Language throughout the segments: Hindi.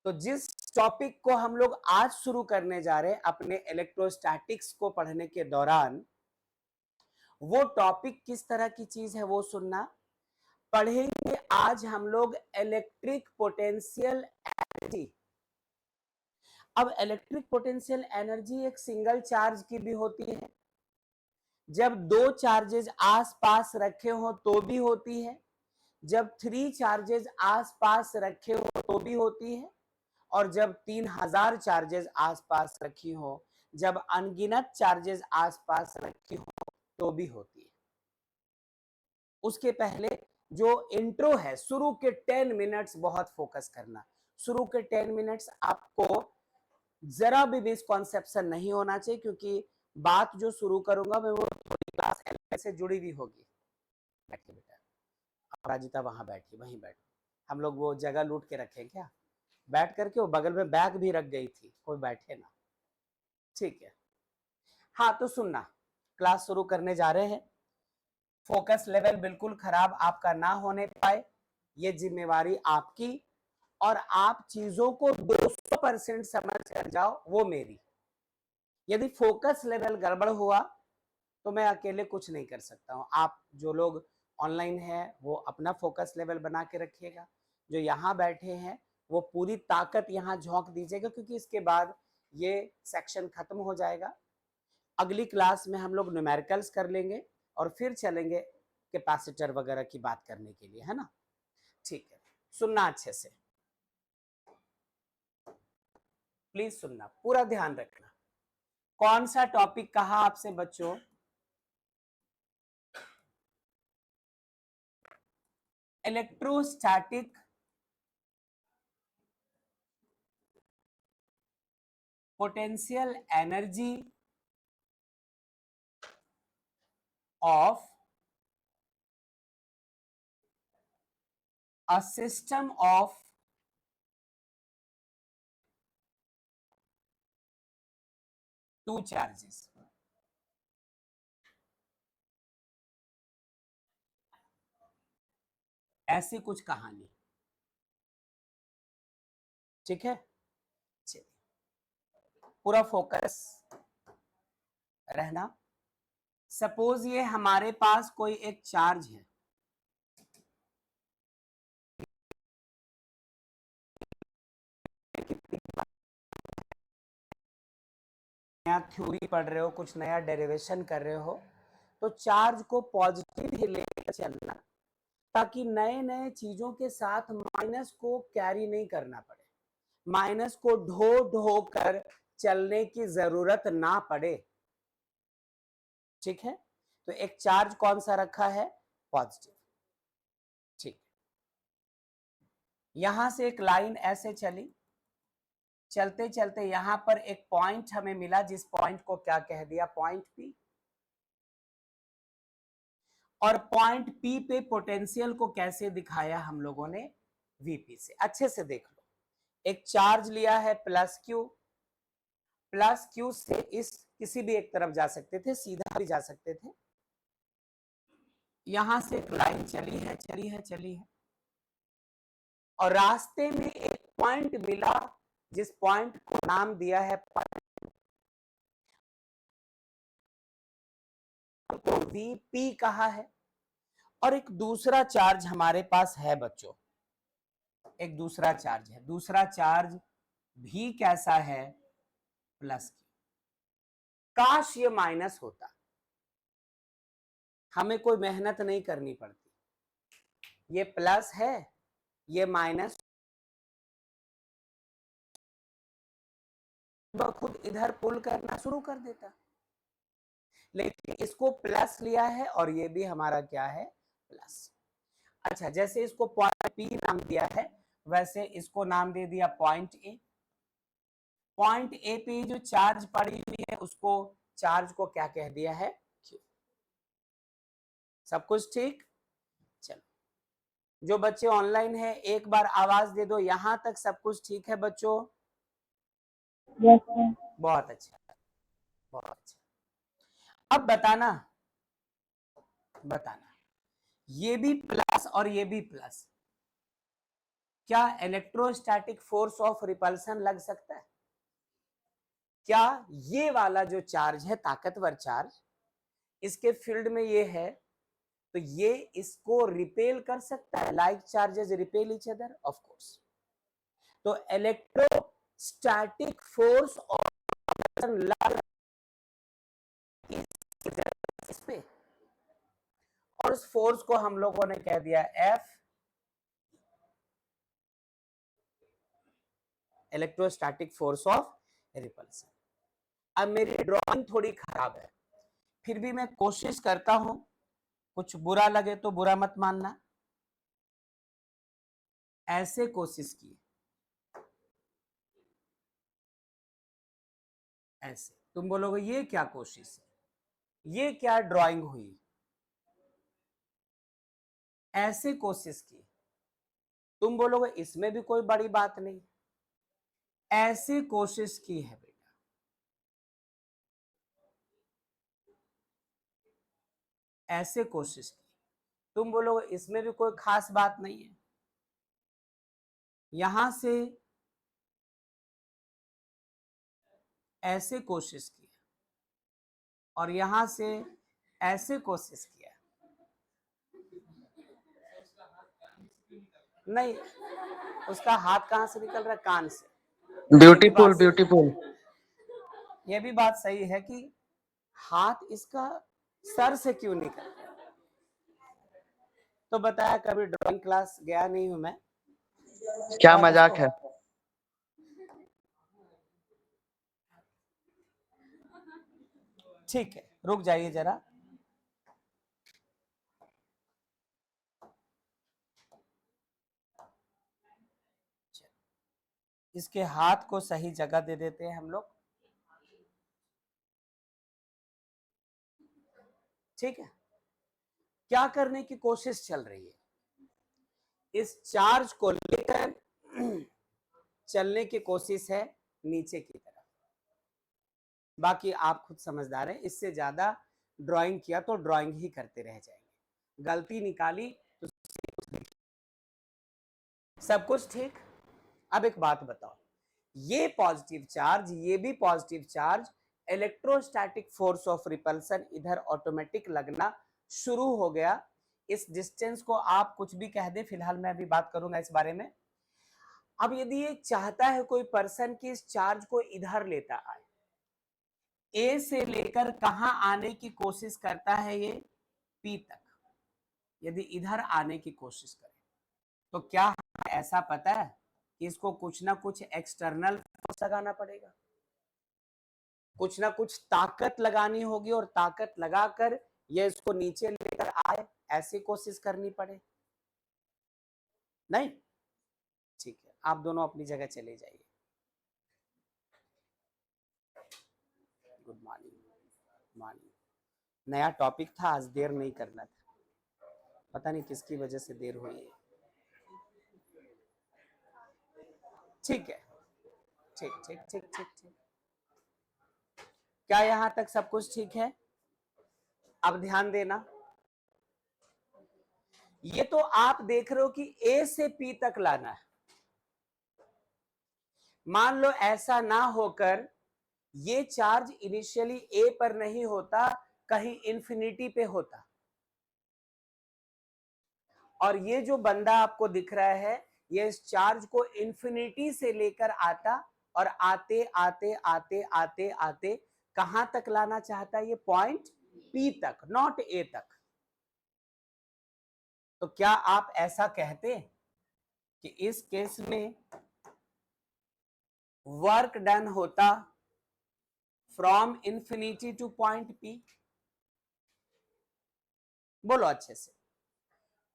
तो जिस टॉपिक को हम लोग आज शुरू करने जा रहे हैं अपने इलेक्ट्रोस्टैटिक्स को पढ़ने के दौरान, वो टॉपिक किस तरह की चीज है वो सुनना। पढ़ेंगे आज हम लोग इलेक्ट्रिक पोटेंशियल एनर्जी। अब इलेक्ट्रिक पोटेंशियल एनर्जी एक सिंगल चार्ज की भी होती है, जब दो चार्जेस आसपास रखे हो तो भी होती है, जब 3 चार्जेस आसपास रखे हो तो भी होती है, और जब 3000 चार्जेस आसपास रखी हो, जब अनगिनत चार्जेस आसपास रखी हो तो भी होती है। उसके पहले जो इंट्रो है, शुरू के 10 मिनट्स बहुत फोकस करना। शुरू के 10 मिनट्स आपको जरा भी मिसकॉन्सेप्शन नहीं होना चाहिए, क्योंकि बात जो शुरू करूंगा मैं वो थोड़ी क्लास से जुड़ी हुई होगी। बैठिए बेटा, अपराजिता वहां बैठी, वहीं बैठो। हम लोग वो जगह लूट के रखे क्या? बैठ करके वो बगल में बैग भी रख गई थी, कोई बैठे ना। ठीक है, हाँ तो सुनना, क्लास शुरू करने जा रहे हैं। फोकस लेवल बिल्कुल खराब आपका ना होने पाए, ये जिम्मेवारी आपकी, और आप चीजों को 200% समझ कर जाओ, वो मेरी। यदि फोकस लेवल गड़बड़ हुआ तो मैं अकेले कुछ नहीं कर सकता हूं। आप जो लोग ऑनलाइन है वो अपना फोकस लेवल बना के रखिएगा, जो यहाँ बैठे हैं वो पूरी ताकत यहाँ झोंक दीजिएगा, क्योंकि इसके बाद ये सेक्शन खत्म हो जाएगा। अगली क्लास में हम लोग न्यूमेरिकल्स कर लेंगे और फिर चलेंगे कैपेसिटर वगैरह की बात करने के लिए, है ना? ठीक है, सुनना अच्छे से, प्लीज सुनना, पूरा ध्यान रखना। कौन सा टॉपिक कहा आपसे बच्चों? Electrostatic potential energy of a system of two charges। ऐसी कुछ कहानी, ठीक है? चलिए, पूरा फोकस रहना। सपोज ये हमारे पास कोई एक चार्ज है, नया थ्योरी पढ़ रहे हो, कुछ नया डेरिवेशन कर रहे हो, तो चार्ज को पॉजिटिव ही लेकर चलना, ताकि नए नए चीजों के साथ माइनस को कैरी नहीं करना पड़े, माइनस को ढो ढो कर चलने की जरूरत ना पड़े। ठीक है, तो एक चार्ज कौन सा रखा है? पॉजिटिव। ठीक, यहां से एक लाइन ऐसे चली, चलते चलते यहां पर एक पॉइंट हमें मिला, जिस पॉइंट को क्या कह दिया? Point P. और पॉइंट पी पे पोटेंशियल को कैसे दिखाया हम लोगों ने? वीपी से। अच्छे से देख लो, एक चार्ज लिया है प्लस क्यू, प्लस क्यू से इस किसी भी एक तरफ जा सकते थे, सीधा भी जा सकते थे। यहां से एक लाइन चली है, चली है, चली है, और रास्ते में एक पॉइंट मिला, जिस पॉइंट को नाम दिया है तो वीपी कहा है। और एक दूसरा चार्ज हमारे पास है बच्चों, एक दूसरा चार्ज है, दूसरा चार्ज भी कैसा है? Plus Q. काश ये माइनस होता, हमें कोई मेहनत नहीं करनी पड़ती। ये प्लस है, ये माइनस, खुद इधर पुल करना शुरू कर देता। लेकिन इसको प्लस लिया है और ये भी हमारा क्या है? प्लस। अच्छा, जैसे इसको पॉइंट पी नाम दिया है, वैसे इसको नाम दे दिया पॉइंट ए। पॉइंट ए पे जो चार्ज पड़ी हुई है, उसको चार्ज को क्या कह दिया है? क्यू। सब कुछ ठीक? चलो, जो बच्चे ऑनलाइन है एक बार आवाज दे दो, यहां तक सब कुछ ठीक है बच्चों? Yes sir. बहुत अच्छा, बहुत अच्छा। अब बताना, बताना, ये भी प्लस और ये भी प्लस, क्या इलेक्ट्रोस्टैटिक फोर्स ऑफ रिपल्सन लग सकता है? क्या ये वाला जो चार्ज है, ताकतवर चार्ज, इसके फील्ड में ये है, तो ये इसको रिपेल कर सकता है? Like charges repel each other, of course. तो इलेक्ट्रोस्टैटिक फोर्स ऑफ लग इस पे, और उस फोर्स को हम लोगों ने कह दिया F, electrostatic force of repulsion. अब मेरी ड्राइंग थोड़ी खराब है, फिर भी मैं कोशिश करता हूं, कुछ बुरा लगे तो बुरा मत मानना। ऐसे कोशिश की, ऐसे तुम बोलोगे ये क्या कोशिश है, ये क्या ड्राइंग हुई? ऐसे कोशिश की, तुम बोलोगे इसमें भी कोई बड़ी बात नहीं। ऐसे कोशिश की है बेटा, ऐसे कोशिश की, तुम बोलोगे इसमें भी कोई खास बात नहीं है। यहां से ऐसे कोशिश की और यहां से ऐसे कोशिश किया, नहीं, उसका हाथ कहां से निकल रहा है? कान से। Beautiful beautiful. ये भी बात सही है कि हाथ इसका सर से क्यों निकल रहा है। तो बताया, कभी ड्राइंग क्लास गया नहीं हूं मैं, क्या और मजाक है। ठीक है, रुक जाइए जरा। इसके हाथ को सही जगह दे देते हैं हम लोग, ठीक है। क्या करने की कोशिश चल रही है? इस चार्ज को लेकर चलने की कोशिश है नीचे की तरफ। बाकी आप खुद समझदार हैं, इससे ज्यादा ड्राइंग किया तो ड्राइंग ही करते रह जाएंगे। गलती निकाली तो सब कुछ ठीक। अब एक बात बताओ, ये पॉजिटिव चार्ज, ये भी positive charge, electrostatic force of repulsion इधर ऑटोमेटिक लगना शुरू हो गया। इस डिस्टेंस को आप कुछ भी कह दे, फिलहाल मैं अभी बात करूंगा इस बारे में। अब यदि ये चाहता है कोई पर्सन कि इस चार्ज को इधर लेता आए, ए से लेकर कहां आने की कोशिश करता है ये? पी तक। यदि इधर आने की कोशिश करे तो क्या ऐसा पता है कि इसको कुछ ना कुछ एक्सटर्नल फोर्स लगाना पड़ेगा, कुछ ना कुछ ताकत लगानी होगी, और ताकत लगाकर ये इसको नीचे लेकर आए, ऐसी कोशिश करनी पड़े? नहीं, ठीक है, आप दोनों अपनी जगह चले जाइए। Good morning, morning. नया टॉपिक था, आज देर नहीं करना था, पता नहीं किसकी वजह से देर हुई है। ठीक है, ठीक ठीक ठीक ठीक ठीक। क्या यहां तक सब कुछ ठीक है? अब ध्यान देना, ये तो आप देख रहे हो कि ए से पी तक लाना है। मान लो ऐसा ना होकर ये चार्ज इनिशियली ए पर नहीं होता, कहीं इंफिनिटी पे होता, और ये जो बंदा आपको दिख रहा है, ये इस चार्ज को इंफिनिटी से लेकर आता, और आते आते आते आते आते कहां तक लाना चाहता है? ये पॉइंट पी तक, नॉट ए तक। तो क्या आप ऐसा कहते कि इस केस में वर्क डन होता from infinity to point P? बोलो अच्छे से।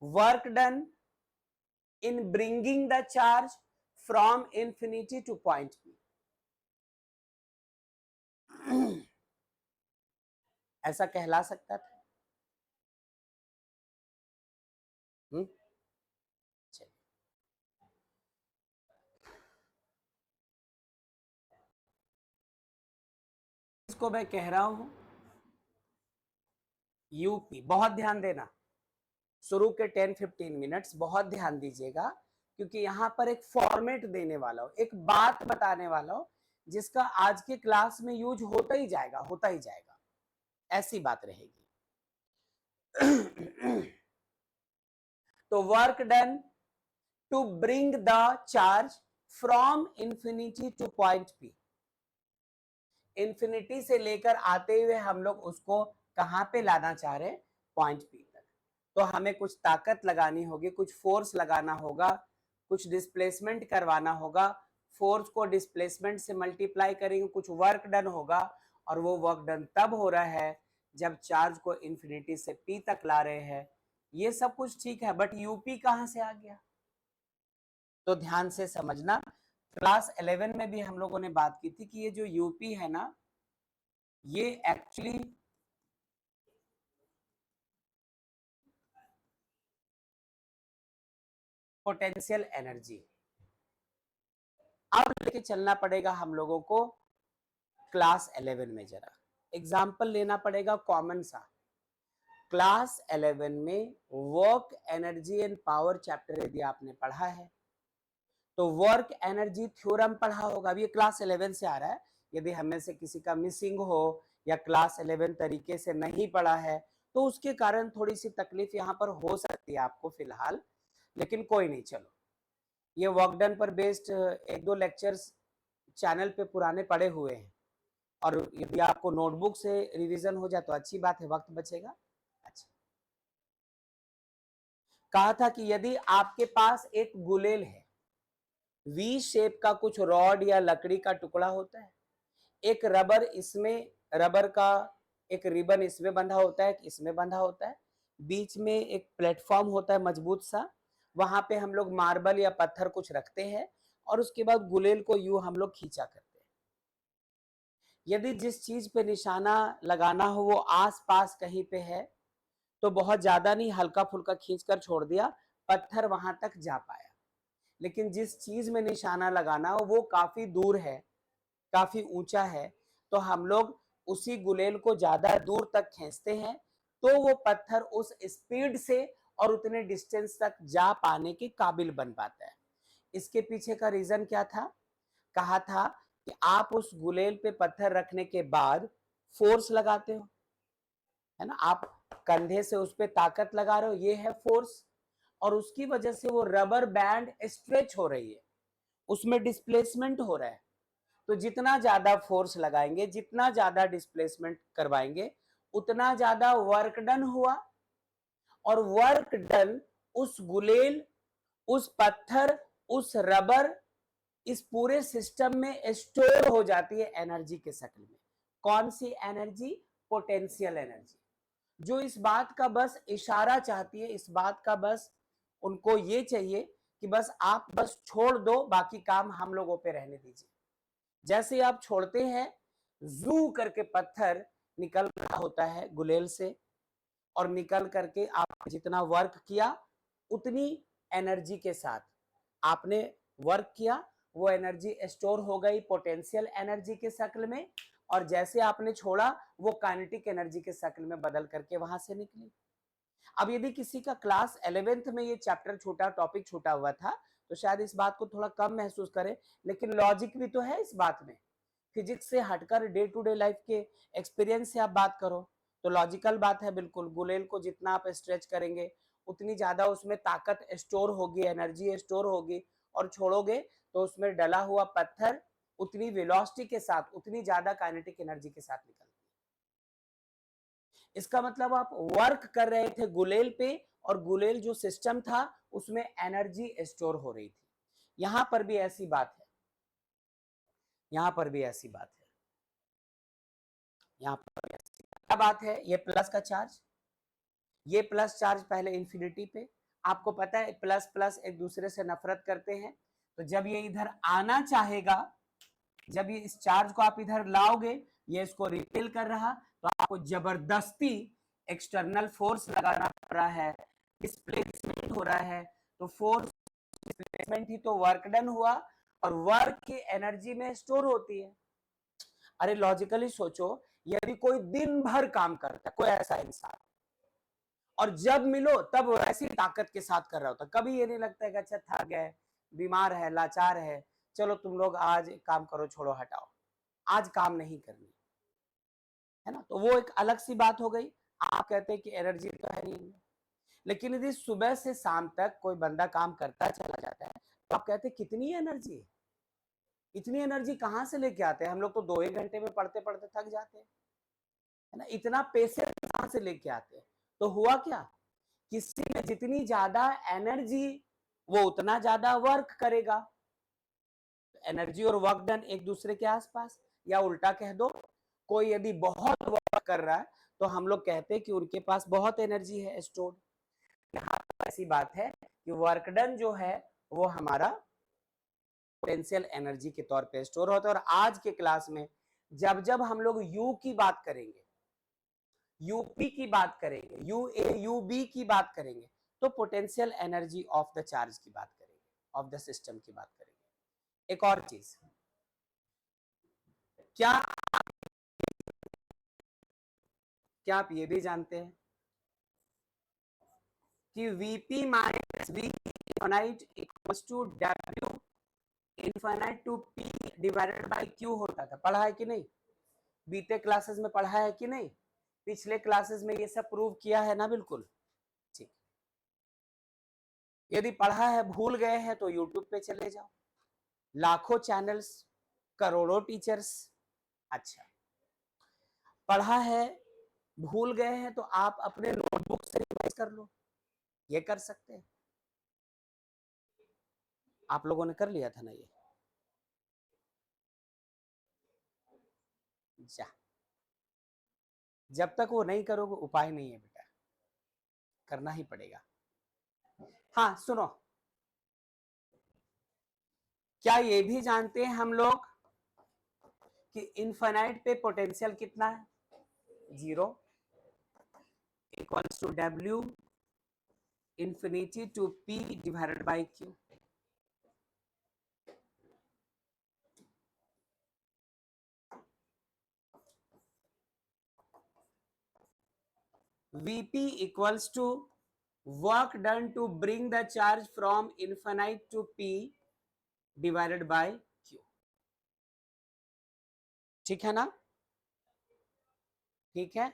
Work done in bringing the charge from infinity to point P. ऐसा कहला सकता था? इसको मैं कह रहा हूं यूपी। बहुत ध्यान देना, शुरू के 10-15 मिनट्स बहुत ध्यान दीजिएगा। क्योंकि यहां पर एक फॉर्मेट देने वाला हूं, एक बात बताने वाला हूं जिसका आज के क्लास में यूज होता ही जाएगा, होता ही जाएगा, ऐसी बात रहेगी। तो work done to bring the charge from infinity to point P. Infinity से लेकर आते हुए हम लोग उसको कहां पे लाना चाह रहे हैं, पॉइंट पी तक। तो हमें कुछ ताकत लगानी होगी, कुछ फोर्स लगाना होगा, कुछ डिस्प्लेसमेंट करवाना होगा, फोर्स को डिस्प्लेसमेंट से मल्टीप्लाई करेंगे, कुछ वर्क डन होगा, और वो वर्क डन तब हो रहा है जब चार्ज को इंफिनिटी से पी तक ला रहे हैं। ये सब कुछ ठीक है, बट यूपी कहां से आ गया? तो ध्यान से समझना, क्लास 11 में भी हम लोगों ने बात की थी कि ये जो यूपी है ना, ये एक्चुअली पोटेंशियल एनर्जी। अब लेके चलना पड़ेगा हम लोगों को क्लास 11 में, जरा एग्जाम्पल लेना पड़ेगा कॉमन सा। क्लास 11 में work energy and power chapter यदि आपने पढ़ा है तो वर्क एनर्जी थ्योरम पढ़ा होगा। अब ये क्लास 11 से आ रहा है, यदि हमें से किसी का मिसिंग हो या क्लास 11 तरीके से नहीं पढ़ा है तो उसके कारण थोड़ी सी तकलीफ यहाँ पर हो सकती है आपको फिलहाल, लेकिन कोई नहीं, चलो ये वर्क डन पर बेस्ड एक दो लेक्चर्स चैनल पे पुराने पड़े हुए हैं, और यदि आपको नोटबुक से रिवीजन हो जाए तो अच्छी बात है, वक्त बचेगा। अच्छा, कहा था कि यदि आपके पास एक गुलेल है, वी शेप का कुछ रॉड या लकड़ी का टुकड़ा होता है, एक रबर इसमें, रबर का एक रिबन इसमें बंधा होता है, एक इसमें बंधा होता है, बीच में एक प्लेटफॉर्म होता है मजबूत सा, वहां पे हम लोग मार्बल या पत्थर कुछ रखते हैं और उसके बाद गुलेल को यूं हम लोग खींचा करते हैं। यदि जिस चीज पे निशाना लगाना हो वो आस पास कहीं पे है तो बहुत ज्यादा नहीं, हल्का फुल्का खींच कर छोड़ दिया, पत्थर वहां तक जा पाया। लेकिन जिस चीज में निशाना लगाना हो वो काफी दूर है, काफी ऊंचा है, तो हम लोग उसी गुलेल को ज्यादा दूर तक खींचते हैं तो वो पत्थर उस स्पीड से और उतने डिस्टेंस तक जा पाने के काबिल बन पाता है। इसके पीछे का रीजन क्या था? कहा था कि आप उस गुलेल पे पत्थर रखने के बाद फोर्स लगाते हो, है ना, आप कंधे से उस पे ताकत लगा रहे हो, ये है फोर्स, और उसकी वजह से वो रबर बैंड स्ट्रेच हो रही है, उसमें डिस्प्लेसमेंट हो रहा है। तो जितना ज्यादा फोर्स लगाएंगे, जितना ज्यादा डिस्प्लेसमेंट करवाएंगे, उतना ज्यादा वर्क डन हुआ, और वर्क डन उस गुलेल, उस पत्थर, उस रबर, इस पूरे सिस्टम में स्टोर हो जाती है एनर्जी के शक्ल में। कौन सी एनर्जी? पोटेंशियल एनर्जी, जो इस बात का बस इशारा चाहती है, इस बात का बस उनको ये चाहिए कि बस आप बस छोड़ दो, बाकी काम हम लोगों पे रहने दीजिए। जैसे आप छोड़ते हैं, जू करके पत्थर निकल रहा होता है गुलेल से, और निकल करके आप जितना वर्क किया उतनी एनर्जी के साथ आपने वर्क किया, वो एनर्जी स्टोर हो गई पोटेंशियल एनर्जी के शक्ल में, और जैसे आपने छोड़ा वो काइनेटिक एनर्जी के शक्ल में बदल करके वहां से निकली। अब यदि किसी का क्लास 11th में ये चैप्टर छोटा, टॉपिक छोटा हुआ था तो शायद इस बात को थोड़ा कम महसूस करे, लेकिन लॉजिक भी तो है इस बात में। फिजिक्स से हटकर डे टू डे लाइफ के एक्सपीरियंस से आप बात करो तो लॉजिकल बात है बिल्कुल। गुलेल को जितना आप स्ट्रेच करेंगे उतनी ज्यादा उसमें ताकत स्टोर होगी, एनर्जी स्टोर होगी, और छोड़ोगे तो उसमें डला हुआ पत्थर उतनी वेलोसिटी के साथ, उतनी ज्यादा काइनेटिक एनर्जी के साथ निकलता है। इसका मतलब आप वर्क कर रहे थे गुलेल पे, और गुलेल जो सिस्टम था उसमें एनर्जी स्टोर हो रही थी। यहां पर भी ऐसी बात है, यहां पर भी ऐसी बात है, यहां पर भी ऐसी क्या बात है? ये प्लस का चार्ज, ये प्लस चार्ज पहले इंफिनिटी पे, आपको पता है प्लस प्लस एक दूसरे से नफरत करते हैं, तो जब ये इधर आना चाहेगा, जब ये इस चार्ज को आप इधर लाओगे, ये इसको रिपेल कर रहा, तो आपको जबरदस्ती एक्सटर्नल फोर्स लगाना पड़ रहा है, डिस्प्लेसमेंट हो रहा है। तो फोर्स डिस्प्लेसमेंट ही तो वर्क डन हुआ, और वर्क की एनर्जी में स्टोर होती है। अरे लॉजिकली सोचो, यदि कोई दिन भर काम करता है, कोई ऐसा इंसान, और जब मिलो तब वैसी ताकत के साथ कर रहा होता, कभी ये नहीं लगता है कि अच्छा थक गए, बीमार है, लाचार है, चलो तुम लोग आज एक काम करो, छोड़ो हटाओ, आज काम नहीं करनी, है ना, तो वो एक अलग सी बात हो गई। आप कहते हैं कि एनर्जी तो है नहीं, लेकिन यदि सुबह से शाम तक कोई बंदा काम करता चला जाता है तो आप कहते हैं कितनी एनर्जी है, इतनी एनर्जी कहाँ से लेके आते हैं हम लोग, तो 2 1 घंटे में पढ़ते पढ़ते थक जाते हैं, है ना, इतना पेशेंस कहाँ से लेके आते हैं। तो हुआ क्या, किसी में जितनी ज्यादा एनर्जी वो उतना ज्यादा वर्क करेगा, एनर्जी और वर्क डन एक दूसरे के आसपास, या उल्टा कह दो, कोई यदि बहुत वर्क कर रहा है तो हम लोग कहते हैं कि उनके पास बहुत एनर्जी है स्टोर्ड। यहाँ ऐसी बात है कि वर्क डन जो है वो हमारा पोटेंशियल एनर्जी के तौर पे स्टोर होता है। और आज के क्लास में जब जब हम लोग यू की बात करेंगे, यूपी की बात करेंगे, यू ए यू बी की बात करेंगे, तो potential energy of the charge की बात करेंगे, ऑफ द सिस्टम की बात करेंगे। एक और चीज, क्या क्या आप ये भी जानते हैं कि Vp minus V infinite equals to W infinite to P divided by Q होता था, पढ़ा है कि नहीं, बीते क्लासेस में पढ़ा है कि नहीं, पिछले क्लासेस में ये सब प्रूव किया है ना, बिल्कुल ठीक। यदि पढ़ा है भूल गए हैं तो यूट्यूब पे चले जाओ, लाखों चैनल्स, करोड़ों टीचर्स। अच्छा, पढ़ा है भूल गए हैं तो आप अपने नोटबुक से रिवाइज कर लो, ये कर सकते हैं, आप लोगों ने कर लिया था ना ये, जा, जब तक वो नहीं करोगे उपाय नहीं है बेटा, करना ही पड़ेगा। हाँ सुनो, क्या ये भी जानते हैं हम लोग कि इनफाइनाइट पे पोटेंशियल कितना है, 0 equals to W infinity to P divided by Q। Vp equals to work done to bring the charge from infinite to P divided by Q, ठीक है ना, ठीक है।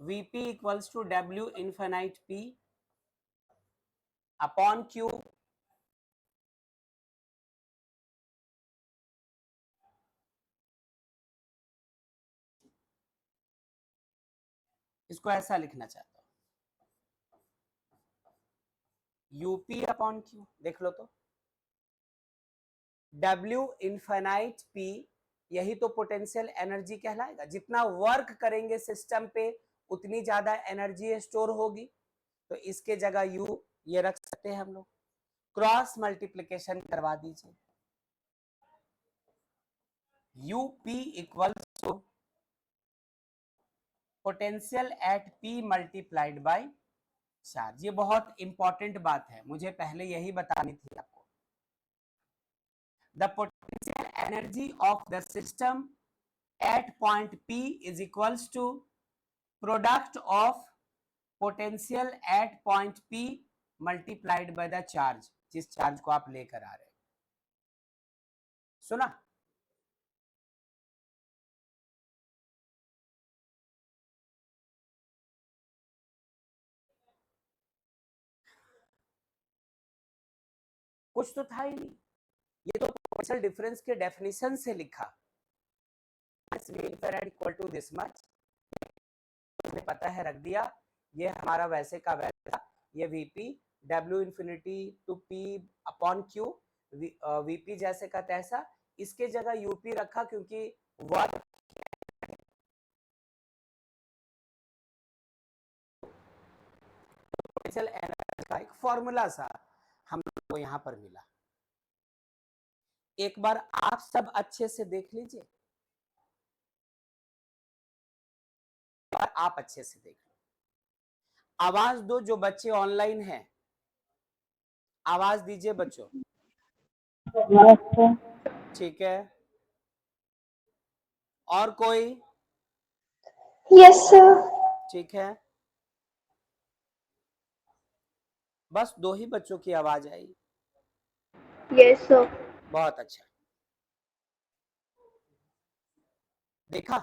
Vp equals to W infinite P upon Q, इसको ऐसा लिखना चाहता हूं, यूपी अपॉन क्यू, देख लो तो W इनफाइनाइट P, यही तो पोटेंशियल एनर्जी कहलाएगा, जितना वर्क करेंगे सिस्टम पे उतनी ज्यादा एनर्जी स्टोर होगी, तो इसके जगह U ये रख सकते हैं हम लोग, क्रॉस मल्टीप्लीकेशन करवा दीजिए, U P equals to potential at P multiplied by charge. ये बहुत इंपॉर्टेंट बात है, मुझे पहले यही बतानी थी आपको। The potential energy of the system at point P is equals to product of potential at point P multiplied by the charge, जिस चार्ज को आप लेकर आ रहे हैं, सुना, कुछ तो था ही नहीं, ये तो पोटेंशियल डिफरेंस के डेफिनेशन से लिखा, इक्वल टू दिस मच, मुझे पता है रख दिया, ये हमारा वैसे का वैसा, ये Vp W infinity to P upon Q, Vp जैसे का तैसा, इसके जगह यूपी रखा क्योंकि वर्क पोटेंशियल एनर्जी का एक फॉर्मूला सा हम लोग को यहाँ पर मिला। एक बार आप सब अच्छे से देख लीजिए, और आप अच्छे से देख लो, आवाज दो जो बच्चे ऑनलाइन हैं, आवाज दीजिए बच्चों, ठीक है, और कोई, Yes, sir. ठीक है, बस 2 ही बच्चों की आवाज आई। Yes, sir. बहुत अच्छा, देखा।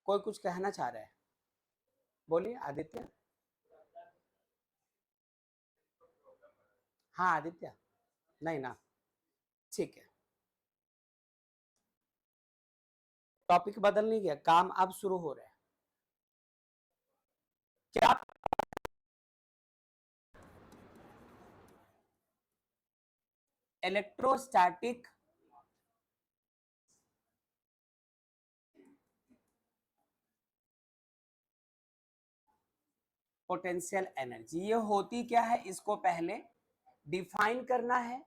कोई कुछ कहना चाह रहा है, बोलिए आदित्य। हाँ आदित्य, नहीं ना, ठीक है, टॉपिक बदल नहीं गया, काम अब शुरू हो रहा है। क्या इलेक्ट्रोस्टैटिक पोटेंशियल एनर्जी ये होती क्या है, इसको पहले डिफाइन करना है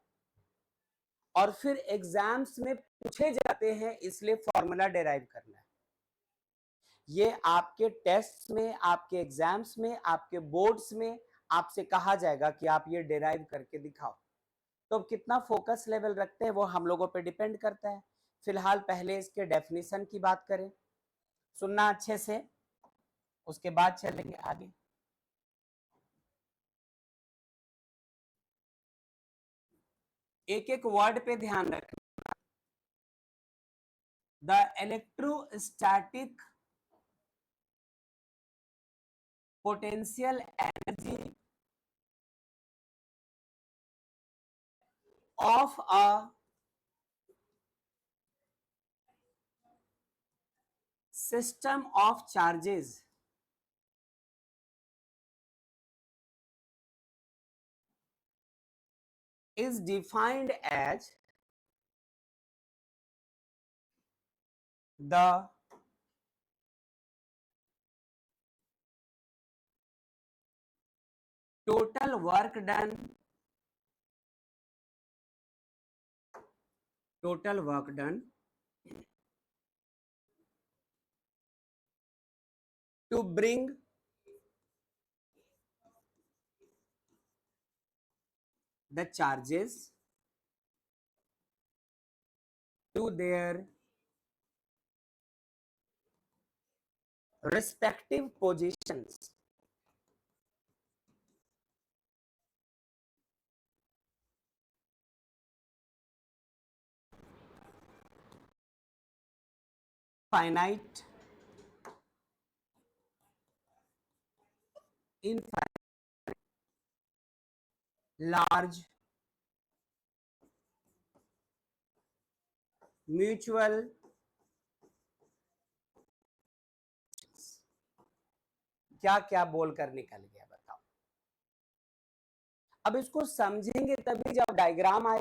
और फिर एग्जाम्स में पूछे जाते हैं, इसलिए फॉर्मूला डेराइव करना है। ये आपके टेस्ट में, आपके एग्जाम्स में, आपके बोर्ड्स में आपसे कहा जाएगा कि आप ये डेराइव करके दिखाओ। तो अब कितना फोकस लेवल रखते हैं वो हम लोगों पे डिपेंड करता है। फिलहाल पहले इसके डेफिनेशन की बात करें, सुनना अच्छे से, उसके बाद चलेंगे आगे। एक एक वर्ड पे ध्यान रखना। The electrostatic potential energy of a system of charges is defined as the total work done to bring the charges to their respective positions. Finite, infinite, large, mutual, क्या क्या बोलकर निकल गया बताओ। अब इसको समझेंगे तभी जब डायग्राम आए,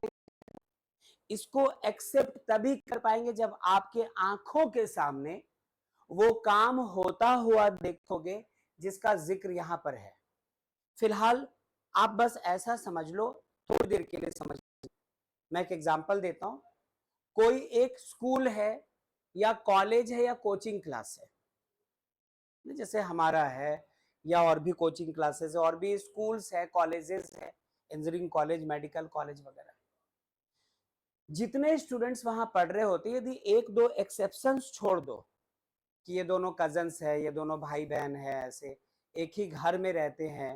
इसको एक्सेप्ट तभी कर पाएंगे जब आपके आंखों के सामने वो काम होता हुआ देखोगे जिसका जिक्र यहां पर है। फिलहाल आप बस ऐसा समझ लो, थोड़ी देर के लिए समझ। मैं एक एग्जांपल देता हूं, कोई एक स्कूल है या कॉलेज है या कोचिंग क्लास है, जैसे हमारा है, या और भी कोचिंग क्लासेस है, और भी स्कूल्स है, कॉलेजेस है, इंजीनियरिंग कॉलेज, मेडिकल कॉलेज वगैरह। जितने स्टूडेंट्स वहां पढ़ रहे होते हैं, यदि एक दो एक्सेप्शंस छोड़ दो कि ये दोनों कजन्स है, ये दोनों भाई बहन है, ऐसे एक ही घर में रहते हैं,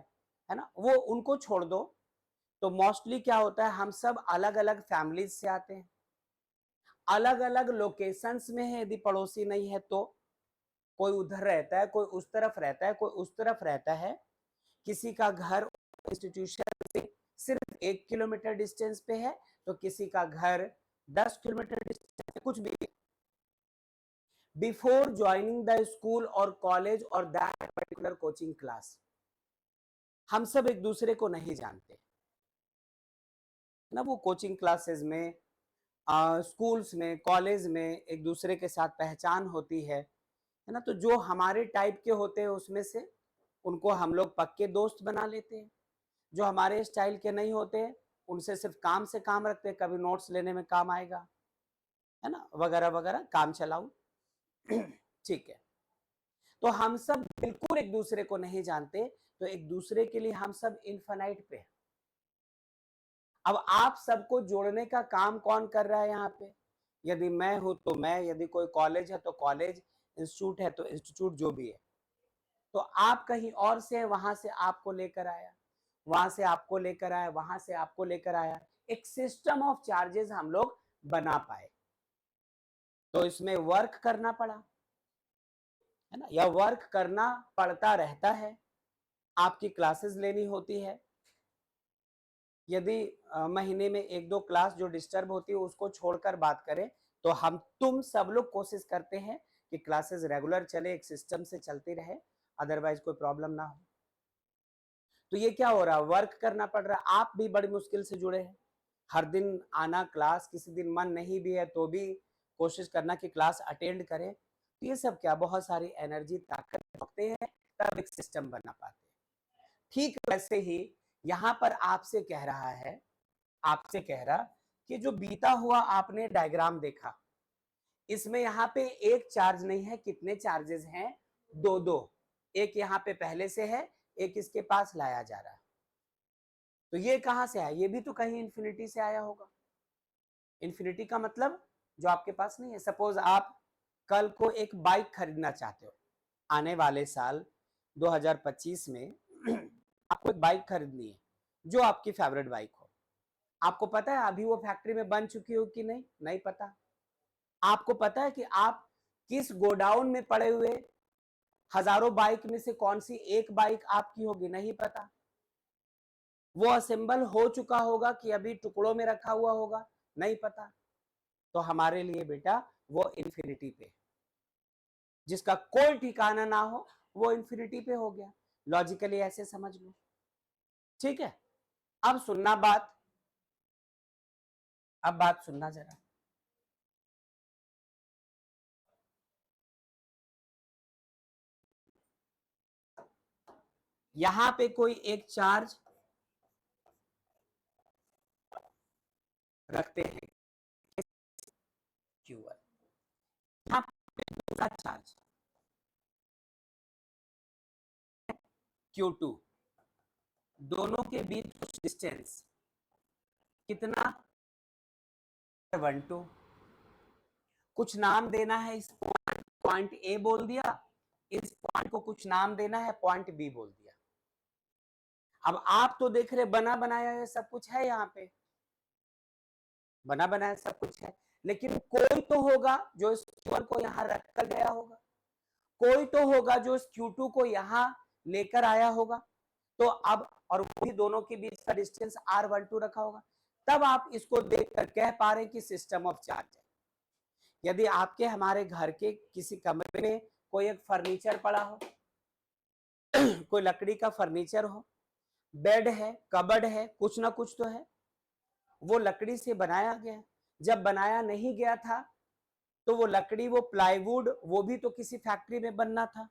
है ना, वो उनको छोड़ दो, तो मोस्टली क्या होता है, हम सब अलग अलग फैमिलीज से आते हैं, अलग अलग लोकेशंस में है, यदि पड़ोसी नहीं है तो कोई उधर रहता है, कोई उस तरफ रहता है, कोई उस तरफ रहता है, किसी का घर इंस्टीट्यूशन से सिर्फ 1 किलोमीटर डिस्टेंस पे है, तो किसी का घर 10 किलोमीटर डिस्टेंस पे, कुछ भी। बिफोर ज्वाइनिंग द स्कूल और कॉलेज और दैट पर्टिकुलर कोचिंग क्लास, हम सब एक दूसरे को नहीं जानते ना। वो कोचिंग क्लासेस में, स्कूल्स में, कॉलेज में एक दूसरे के साथ पहचान होती है ना। तो जो हमारे टाइप के होते हैं उसमें से उनको हम लोग पक्के दोस्त बना लेते हैं, जो हमारे स्टाइल के नहीं होते हैं उनसे सिर्फ काम से काम रखते हैं, कभी नोट्स लेने में काम आएगा, है ना, वगैरह वगैरह, काम चलाऊ। ठीक है, तो हम सब बिल्कुल एक दूसरे को नहीं जानते, तो एक दूसरे के लिए हम सब इनफाइनाइट पे हैं। अब आप सबको जोड़ने का काम कौन कर रहा है यहाँ पे, यदि मैं हूं तो मैं, यदि कोई कॉलेज है तो कॉलेज, इंस्टीट्यूट है तो इंस्टीट्यूट, जो भी है। तो आप कहीं और से, वहां से आपको लेकर आया, वहां से आपको लेकर आया, वहां से आपको लेकर आया, एक सिस्टम ऑफ चार्जेस हम लोग बना पाए। तो इसमें वर्क करना पड़ा, है ना, या वर्क करना पड़ता रहता है। आपकी क्लासेस लेनी होती है, यदि महीने में 1-2 क्लास जो डिस्टर्ब होती है उसको छोड़कर बात करें, तो हम तुम सब लोग कोशिश करते हैं कि क्लासेस रेगुलर चले, एक सिस्टम से चलती रहे, अदरवाइज कोई प्रॉब्लम ना हो। तो ये क्या हो रहा है, वर्क करना पड़ रहा है, आप भी बड़ी मुश्किल से जुड़े हैं। हर दिन आना क्लास, किसी दिन मन नहीं भी है तो भी कोशिश करना कि क्लास अटेंड करें। तो ये सब क्या, बहुत सारी एनर्जी, ताकत रखते हैं, तब एक सिस्टम बना पाते हैं। ठीक वैसे ही यहां पर आपसे कह रहा है, आपसे कह रहा कि जो बीता हुआ आपने डायग्राम देखा, इसमें यहाँ पे एक चार्ज नहीं है, कितने चार्जेस हैं, 2-2। एक यहाँ पे पहले से है, एक इसके पास लाया जा रहा है। तो ये कहां से आया, ये भी तो कहीं इंफिनिटी से आया होगा। इंफिनिटी का मतलब जो आपके पास नहीं है। सपोज आप कल को एक बाइक खरीदना चाहते हो, आने वाले साल 2025 में आपको एक बाइक खरीदनी है जो आपकी फेवरेट बाइक हो। आपको पता है अभी वो फैक्ट्री में बन चुकी हो कि नहीं, नहीं पता। आपको पता है कि आप किस गोडाउन में पड़े हुए हजारों बाइक में से कौन सी एक बाइक आपकी होगी, नहीं पता। वो असेंबल हो चुका होगा कि अभी टुकड़ों में रखा हुआ होगा, नहीं पता। तो हमारे लिए बेटा वो इंफिनिटी पे, जिसका कोई ठिकाना ना हो, वो इंफिनिटी पे हो गया। लॉजिकली ऐसे समझ लो, ठीक है। अब सुनना बात, अब बात सुनना जरा। यहां पे कोई एक चार्ज रखते हैं Q1, यहां पे दूसरा चार्ज Q2, दोनों के बीच कुछ डिस्टेंस कितना, 1-2। कुछ नाम देना है इस पॉइंट, पॉइंट ए बोल दिया, इस पॉइंट को कुछ नाम देना है, पॉइंट बी बोल दिया। अब आप तो देख रहे बना बनाया ये सब कुछ है, यहाँ पे बना बनाया सब कुछ है, लेकिन कोई तो होगा जो इस Q1 को यहाँ रख कर गया होगा, कोई तो होगा जो इस Q2 को यहाँ लेकर आया होगा। तो अब, और वही दोनों के बीच का डिस्टेंस R12 रखा होगा। तब आप इसको देखकर कह पा रहे कि सिस्टम ऑफ चार्ज है। यदि आपके हमारे घर के किसी कमरे में कोई एक फर्नीचर पड़ा हो, कोई लकड़ी का फर्नीचर हो, बेड है, कबर्ड है, कुछ ना कुछ तो है, वो लकड़ी से बनाया गया। जब बनाया नहीं गया था तो वो लकड़ी, वो प्लाईवुड, वो भी तो किसी फैक्ट्री में बनना था,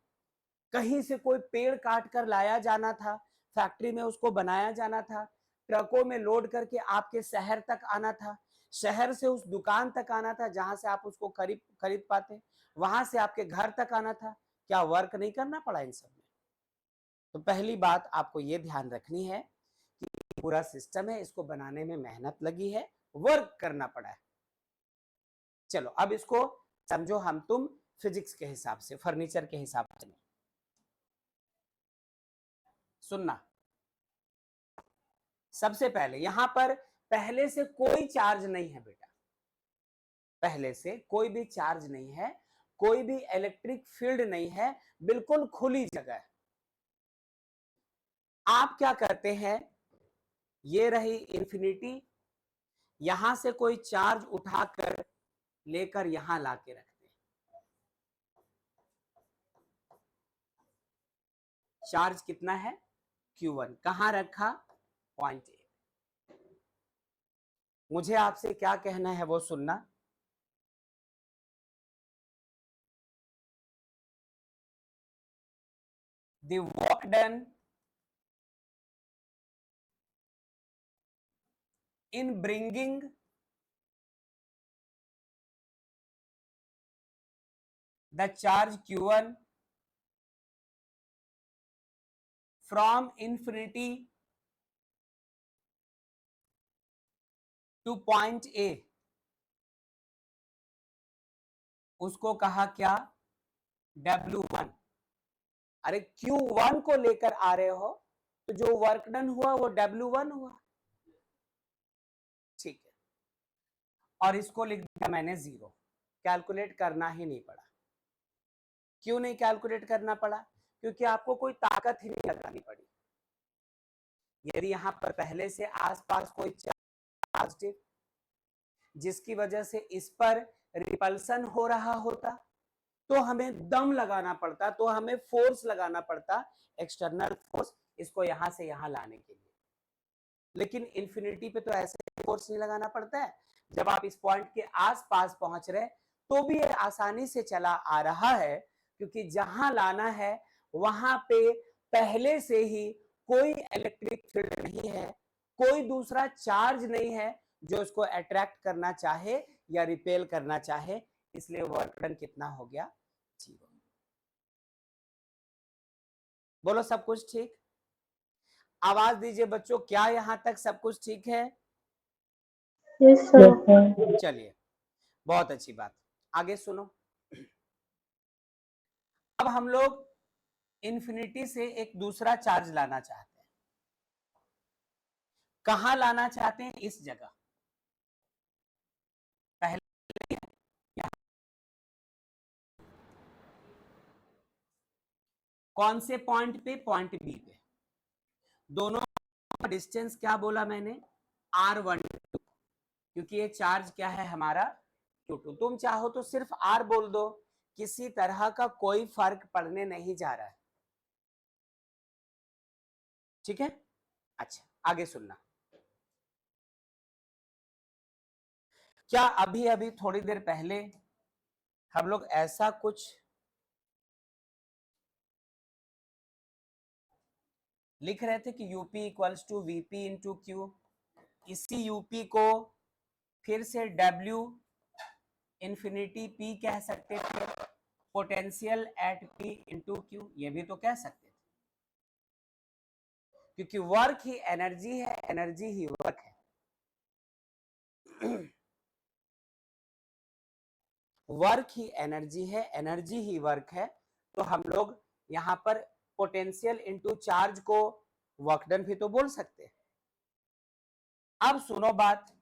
कहीं से कोई पेड़ काट कर लाया जाना था, फैक्ट्री में उसको बनाया जाना था, ट्रकों में लोड करके आपके शहर तक आना था, शहर से उस दुकान तक आना था जहां से आप उसको खरीद खरीद पाते, वहां से आपके घर तक आना था। क्या वर्क नहीं करना पड़ा इन सब में? तो पहली बात आपको ये ध्यान रखनी है कि पूरा सिस्टम है, इसको बनाने में मेहनत लगी है, वर्क करना पड़ा है। चलो अब इसको समझो हम तुम फिजिक्स के हिसाब से, फर्नीचर के हिसाब से। सुनना, सबसे पहले यहां पर पहले से कोई चार्ज नहीं है बेटा, पहले से कोई भी चार्ज नहीं है, कोई भी इलेक्ट्रिक फील्ड नहीं है, बिल्कुल खुली जगह है। आप क्या करते हैं, ये रही इंफिनिटी, यहां से कोई चार्ज उठाकर लेकर यहां लाके रखते हैं। चार्ज कितना है, Q1, कहां रखा, पॉइंट ए। मुझे आपसे क्या कहना है वो सुनना। The work done in bringing the charge Q1 from infinity to point A उसको कहा क्या, W1। अरे Q1 को लेकर आ रहे हो तो जो वर्क डन हुआ वो W1 हुआ, ठीक है। और इसको लिख दिया मैंने 0, कैलकुलेट करना ही नहीं पड़ा। क्यों नहीं कैलकुलेट करना पड़ा? क्योंकि आपको कोई ताकत ही नहीं लगानी पड़ी। यदि यहाँ पर पहले से आसपास कोई चार्ज थे जिसकी वजह से इस पर रिपल्सन हो रहा होता तो हमें दम लगाना पड़ता, तो हमें फोर्स लगाना पड़ता, एक्सटर्नल फोर्स, इसको यहां से यहां लाने के लिए। लेकिन इन्फिनिटी पे तो ऐसे फोर्स नहीं लगाना पड़ता है। जब आप इस पॉइंट के आसपास पहुंच रहे तो भी ये आसानी से चला आ रहा है, क्योंकि जहां लाना है वहां पे पहले से ही कोई इलेक्ट्रिक फील्ड नहीं है, कोई दूसरा चार्ज नहीं है जो इसको अट्रैक्ट करना चाहे या रिपेल करना चाहे, इसलिए वर्क डन कितना हो गया, 0। बोलो सब कुछ ठीक? आवाज दीजिए बच्चों, क्या यहां तक सब कुछ ठीक है? Yes, sir. चलिए, बहुत अच्छी बात। आगे सुनो। अब हम लोग इन्फिनिटी से एक दूसरा चार्ज लाना चाहते हैं। कहां लाना चाहते हैं? इस जगह। पहले कौन से पॉइंट पे? पॉइंट बी पे। दोनों डिस्टेंस क्या बोला मैंने? R12, क्योंकि ये चार्ज क्या है हमारा? Q2। तुम चाहो तो सिर्फ R बोल दो, किसी तरह का कोई फर्क पड़ने नहीं जा रहा है, ठीक है? अच्छा, आगे सुनना। क्या अभी अभी थोड़ी देर पहले हम लोग ऐसा कुछ लिख रहे थे कि U P equals to V P into Q? इसी यूपी को फिर से डब्ल्यू इंफिनिटी पी कह सकते थे, potential at P into Q ये भी तो कह सकते थे, क्योंकि वर्क ही एनर्जी है, एनर्जी ही वर्क है। वर्क ही एनर्जी है, एनर्जी ही वर्क है, तो हम लोग यहां पर पोटेंशियल इंटू चार्ज को वर्क डन भी तो बोल सकते हैं। अब सुनो बात,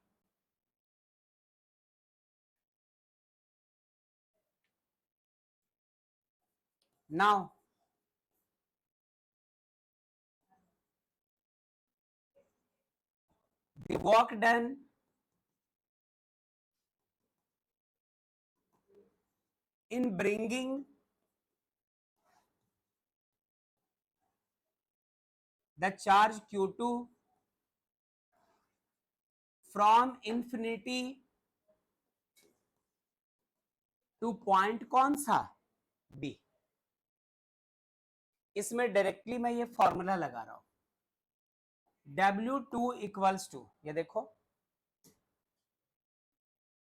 now the work done in bringing the charge Q2 from infinity to point कौन सा? B। इसमें डायरेक्टली मैं ये फॉर्मूला लगा रहा हूं, W2 इक्वल्स टू, ये देखो,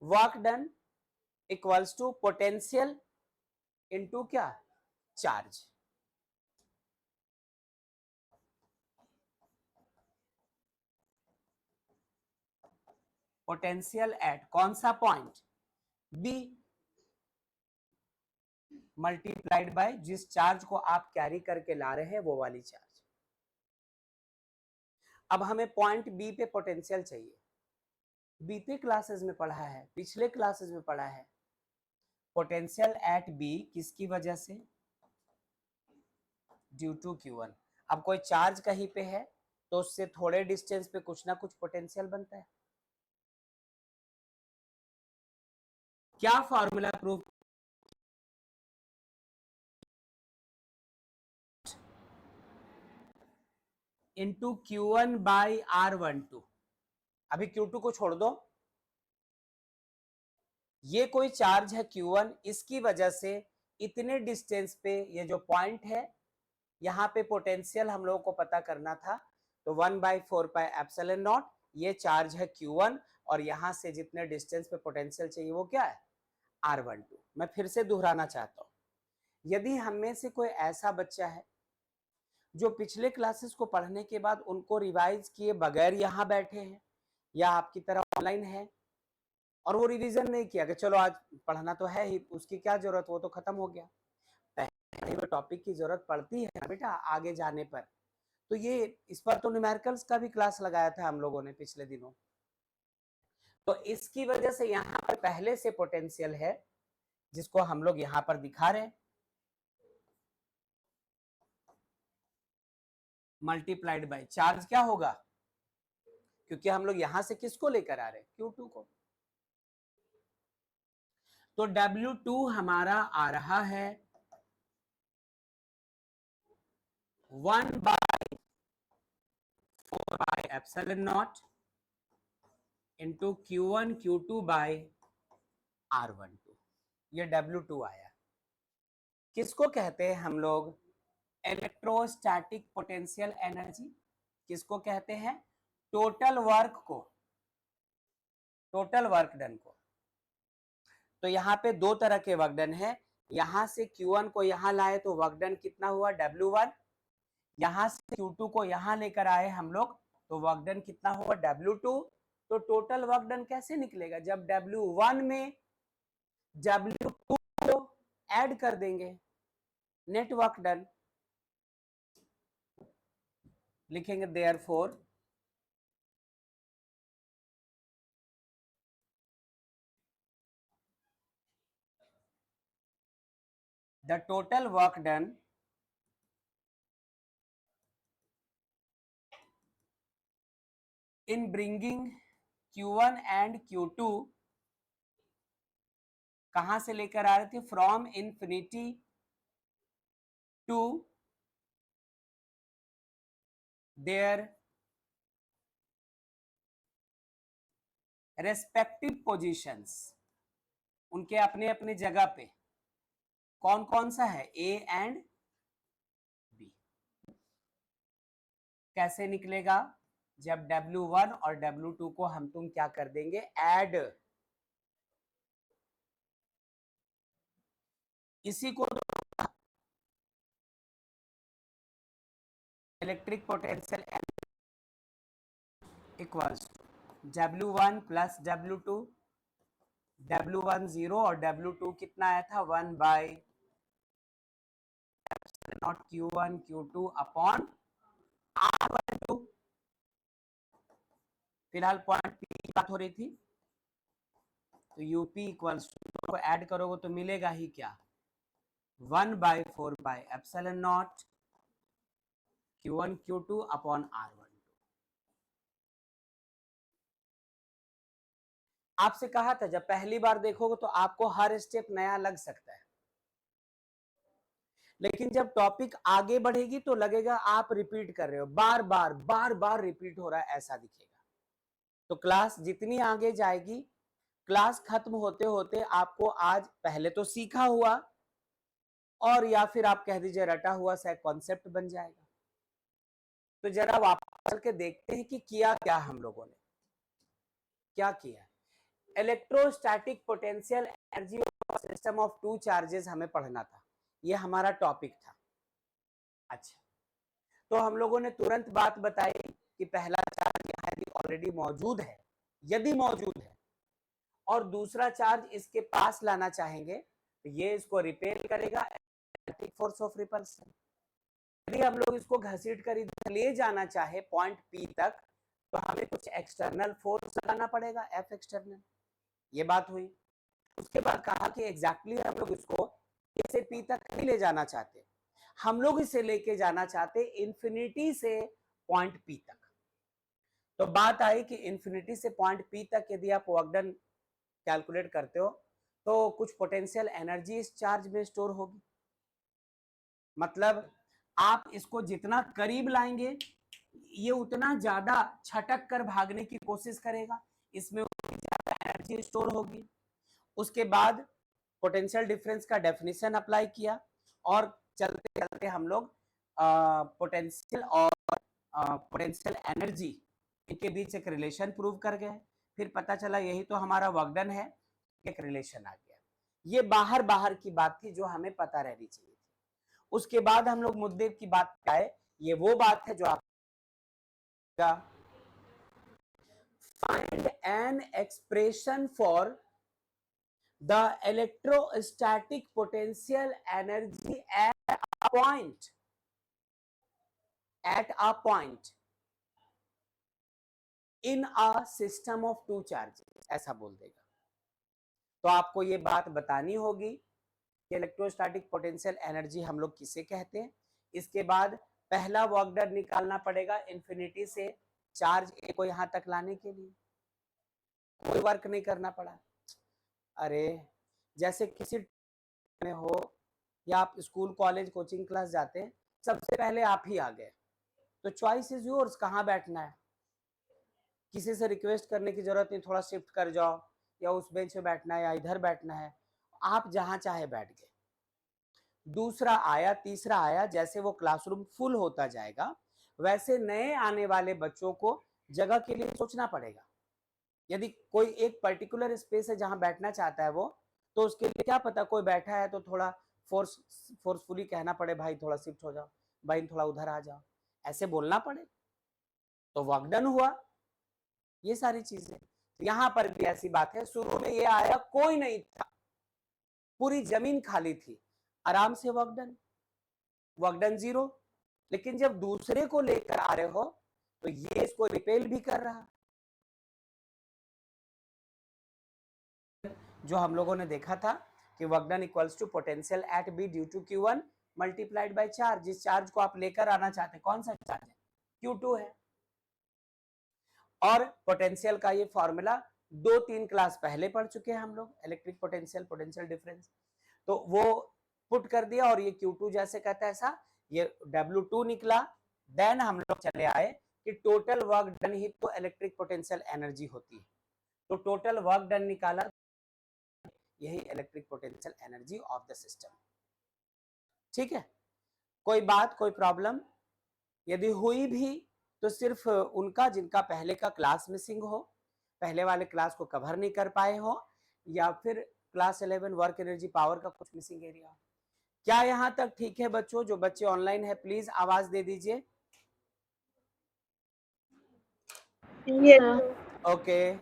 work done equals to potential into क्या? चार्ज। पोटेंशियल एट कौन सा पॉइंट? बी, मल्टीप्लाइड बाय जिस चार्ज को आप कैरी करके ला रहे हैं वो वाली चार्ज। अब हमें पॉइंट बी पे पोटेंशियल चाहिए। बीते क्लासेस में पढ़ा है, पिछले क्लासेस में पढ़ा है, पोटेंशियल एट बी किसकी वजह से? Due to Q1। अब कोई चार्ज कहीं पे है तो उससे थोड़े डिस्टेंस पे कुछ ना कुछ पोटेंशियल बनता है। क्या formula prove? Into Q1 by R12। अभी Q2 को छोड़ दो, ये कोई चार्ज है Q1, इसकी वजह से इतने डिस्टेंस पे ये जो पॉइंट है यहाँ पे पोटेंशियल हम लोगों को पता करना था, तो 1/4πε0 ये चार्ज है Q1, और यहां से जितने डिस्टेंस पे पोटेंशियल चाहिए वो क्या है? R12। मैं फिर से दोहराना चाहता हूं, यदि हम में से कोई ऐसा बच्चा है जो पिछले क्लासेस को पढ़ने के बाद उनको रिवाइज किए बगैर यहाँ बैठे हैं या आपकी तरह ऑनलाइन है, और वो रिवीजन नहीं किया कि चलो आज पढ़ना तो है ही, उसकी क्या जरूरत, वो तो खत्म हो गया। पहले वो टॉपिक की जरूरत पड़ती है ना बेटा आगे जाने पर। तो ये इस पर तो न्यूमेरिकल्स का भी क्लास लगाया था हम लोगों ने पिछले दिनों। तो इसकी वजह से यहाँ पर पहले से पोटेंशियल है जिसको हम लोग यहाँ पर दिखा रहे हैं, मल्टीप्लाइड बाय चार्ज क्या होगा, क्योंकि हम लोग यहां से किसको लेकर आ रहे हैं, Q2 को। तो W2 हमारा आ रहा है 1/4πε0 into Q1 Q2 bye R12। ये W2 आया। किसको कहते हैं हम लोग, इलेक्ट्रोस्टैटिक पोटेंशियल एनर्जी। किसको कहते हैं, टोटल वर्क को, टोटल वर्क डन को। तो यहाँ पे दो तरह के वर्क डन है, यहां से Q1 को यहां लाए तो वर्क डन कितना हुआ W1, यहां से Q2 को यहां लेकर आए हम लोग तो वर्क डन कितना हुआ W2। तो टोटल वर्क डन कैसे निकलेगा, जब W1 में W2 को ऐड कर देंगे, नेट वर्क डन लिखेंगे, therefore the total work done in bringing Q1 and Q2 कहां से लेकर आ रहे थे, from infinity to their respective positions, उनके अपने अपने जगह पे कौन कौन सा है, ए एंड बी। कैसे निकलेगा, जब W1 और W2 को हम तुम क्या कर देंगे, ऐड। इसी को electric potential equals W1 plus W2, W1 0 और W2 कितना आया था 1/0 Q1 Q2 अपॉन R12। फिलहाल पॉइंट पी की बात हो रही थी, तो यूपी इक्वल्स को ऐड करोगे तो मिलेगा ही क्या, 1/4πε0 Q1 Q2 अपॉन R12। आपसे कहा था जब पहली बार देखोगे तो आपको हर स्टेप नया लग सकता है, लेकिन जब टॉपिक आगे बढ़ेगी तो लगेगा आप रिपीट कर रहे हो, बार बार रिपीट हो रहा है ऐसा दिखेगा। तो क्लास जितनी आगे जाएगी, क्लास खत्म होते होते आपको आज पहले तो सीखा हुआ और या फिर आप कह दीजिए रटा हुआ सा कॉन्सेप्ट बन जाएगा। तो जरा वापस चल के देखते हैं कि किया क्या हम लोगों ने, क्या किया। Electrostatic potential energy of system of two charges हमें पढ़ना था, ये हमारा टॉपिक था। अच्छा, तो हम लोगों ने तुरंत बात बताई कि पहला चार्ज यहाँ ऑलरेडी मौजूद है, यदि मौजूद है और दूसरा चार्ज इसके पास लाना चाहेंगे तो ये इसको रिपेल करेगा, फोर्स ऑफ रिपल्सन। यदि हम लोग इसको घसीट कर इधर ले जाना चाहे पॉइंट पी तक तो हमें कुछ एक्सटर्नल फोर्स लगाना पड़ेगा, एफ एक्सटर्नल। ये बात हुई। उसके बाद कहा कि एग्जैक्टली हम लोग इसको इसे पी तक नहीं ले जाना चाहते, हम लोग इसे लेके जाना चाहते इंफिनिटी से पॉइंट पी तक। तो बात आई कि इंफिनिटी से पॉइंट पी तक यदि आप वर्क डन कैलकुलेट करते हो तो कुछ पोटेंशियल एनर्जी इस चार्ज में स्टोर होगी। मतलब आप इसको जितना करीब लाएंगे ये उतना ज्यादा छटक कर भागने की कोशिश करेगा, इसमें उतनी ज्यादा एनर्जी स्टोर होगी। उसके बाद पोटेंशियल डिफरेंस का डेफिनेशन अप्लाई किया और चलते चलते हम लोग पोटेंशियल और पोटेंशियल एनर्जी इनके बीच एक रिलेशन प्रूव कर गए। फिर पता चला यही तो हमारा वर्क डन है, एक रिलेशन आ गया। ये बाहर बाहर की बात थी जो हमें पता रहनी चाहिए थी। उसके बाद हम लोग मुद्दे की बात आए, ये वो बात है जो आपका find an expression for the electrostatic potential energy at a point in a system of two charges, ऐसा बोल देगा। तो आपको ये बात बतानी होगी कि इलेक्ट्रोस्टैटिक पोटेंशियल एनर्जी हम लोग किसे कहते हैं। इसके बाद पहला वर्क डन निकालना पड़ेगा इन्फिनिटी से चार्ज ए को यहां तक लाने के लिए, कोई वर्क नहीं करना पड़ा। अरे जैसे किसी में हो या आप स्कूल कॉलेज कोचिंग क्लास जाते हैं, सबसे पहले आप ही आ गए, तो चॉइस इज योर्स, कहाँ बैठना है। किसी से रिक्वेस्ट करने की जरूरत नहीं, थोड़ा शिफ्ट कर जाओ, या उस बेंच पे बैठना है या इधर बैठना है, आप जहां चाहे बैठ गए। दूसरा आया, तीसरा आया, जैसे वो क्लासरूम फुल होता जाएगा वैसे नए आने वाले बच्चों को जगह के लिए सोचना पड़ेगा। यदि कोई एक पर्टिकुलर स्पेस है जहां बैठना चाहता है वो, तो उसके लिए क्या पता कोई बैठा है तो थोड़ा फोर्सफुली कहना पड़े, भाई थोड़ा शिफ्ट हो जाओ, भाई थोड़ा उधर आ जाओ, ऐसे बोलना पड़े, तो वर्क डन हुआ। ये सारी चीजें यहां पर भी ऐसी बात है। शुरू में ये आया, कोई नहीं था, पूरी जमीन खाली थी, आराम से वर्क डन 0। लेकिन जब दूसरे को लेकर आ रहे हो तो ये इसको रिपेल भी कर रहा। जो हम लोगों ने देखा था कि work done equals to potential at B due to Q1 multiplied by charge. जिस चार्ज को आप लेकर आना चाहते हैं, कौन सा चार्ज है? Q2 है। और पोटेंशियल का ये फॉर्मूला 2-3 क्लास पहले पढ़ चुके हैं हम लोग, इलेक्ट्रिक पोटेंशियल, पोटेंशियल डिफरेंस, तो वो पुट कर दिया और ये Q2 जैसे कहता है ऐसा, ये W2 निकला। देन हम लोग चले आए कि टोटल वर्क डन ही तो इलेक्ट्रिक पोटेंशियल एनर्जी होती है, तो टोटल वर्क डन निकाला, यही electric potential energy of the system. ठीक है, कोई बात, कोई प्रॉब्लम? यदि हुई भी तो सिर्फ उनका जिनका पहले का क्लास मिसिंग हो, पहले वाले क्लास को कवर नहीं कर पाए हो, या फिर क्लास 11 वर्क एनर्जी पावर का कुछ मिसिंग एरिया। क्या यहां तक ठीक है बच्चों? जो बच्चे ऑनलाइन है प्लीज आवाज दे दीजिए। ओके,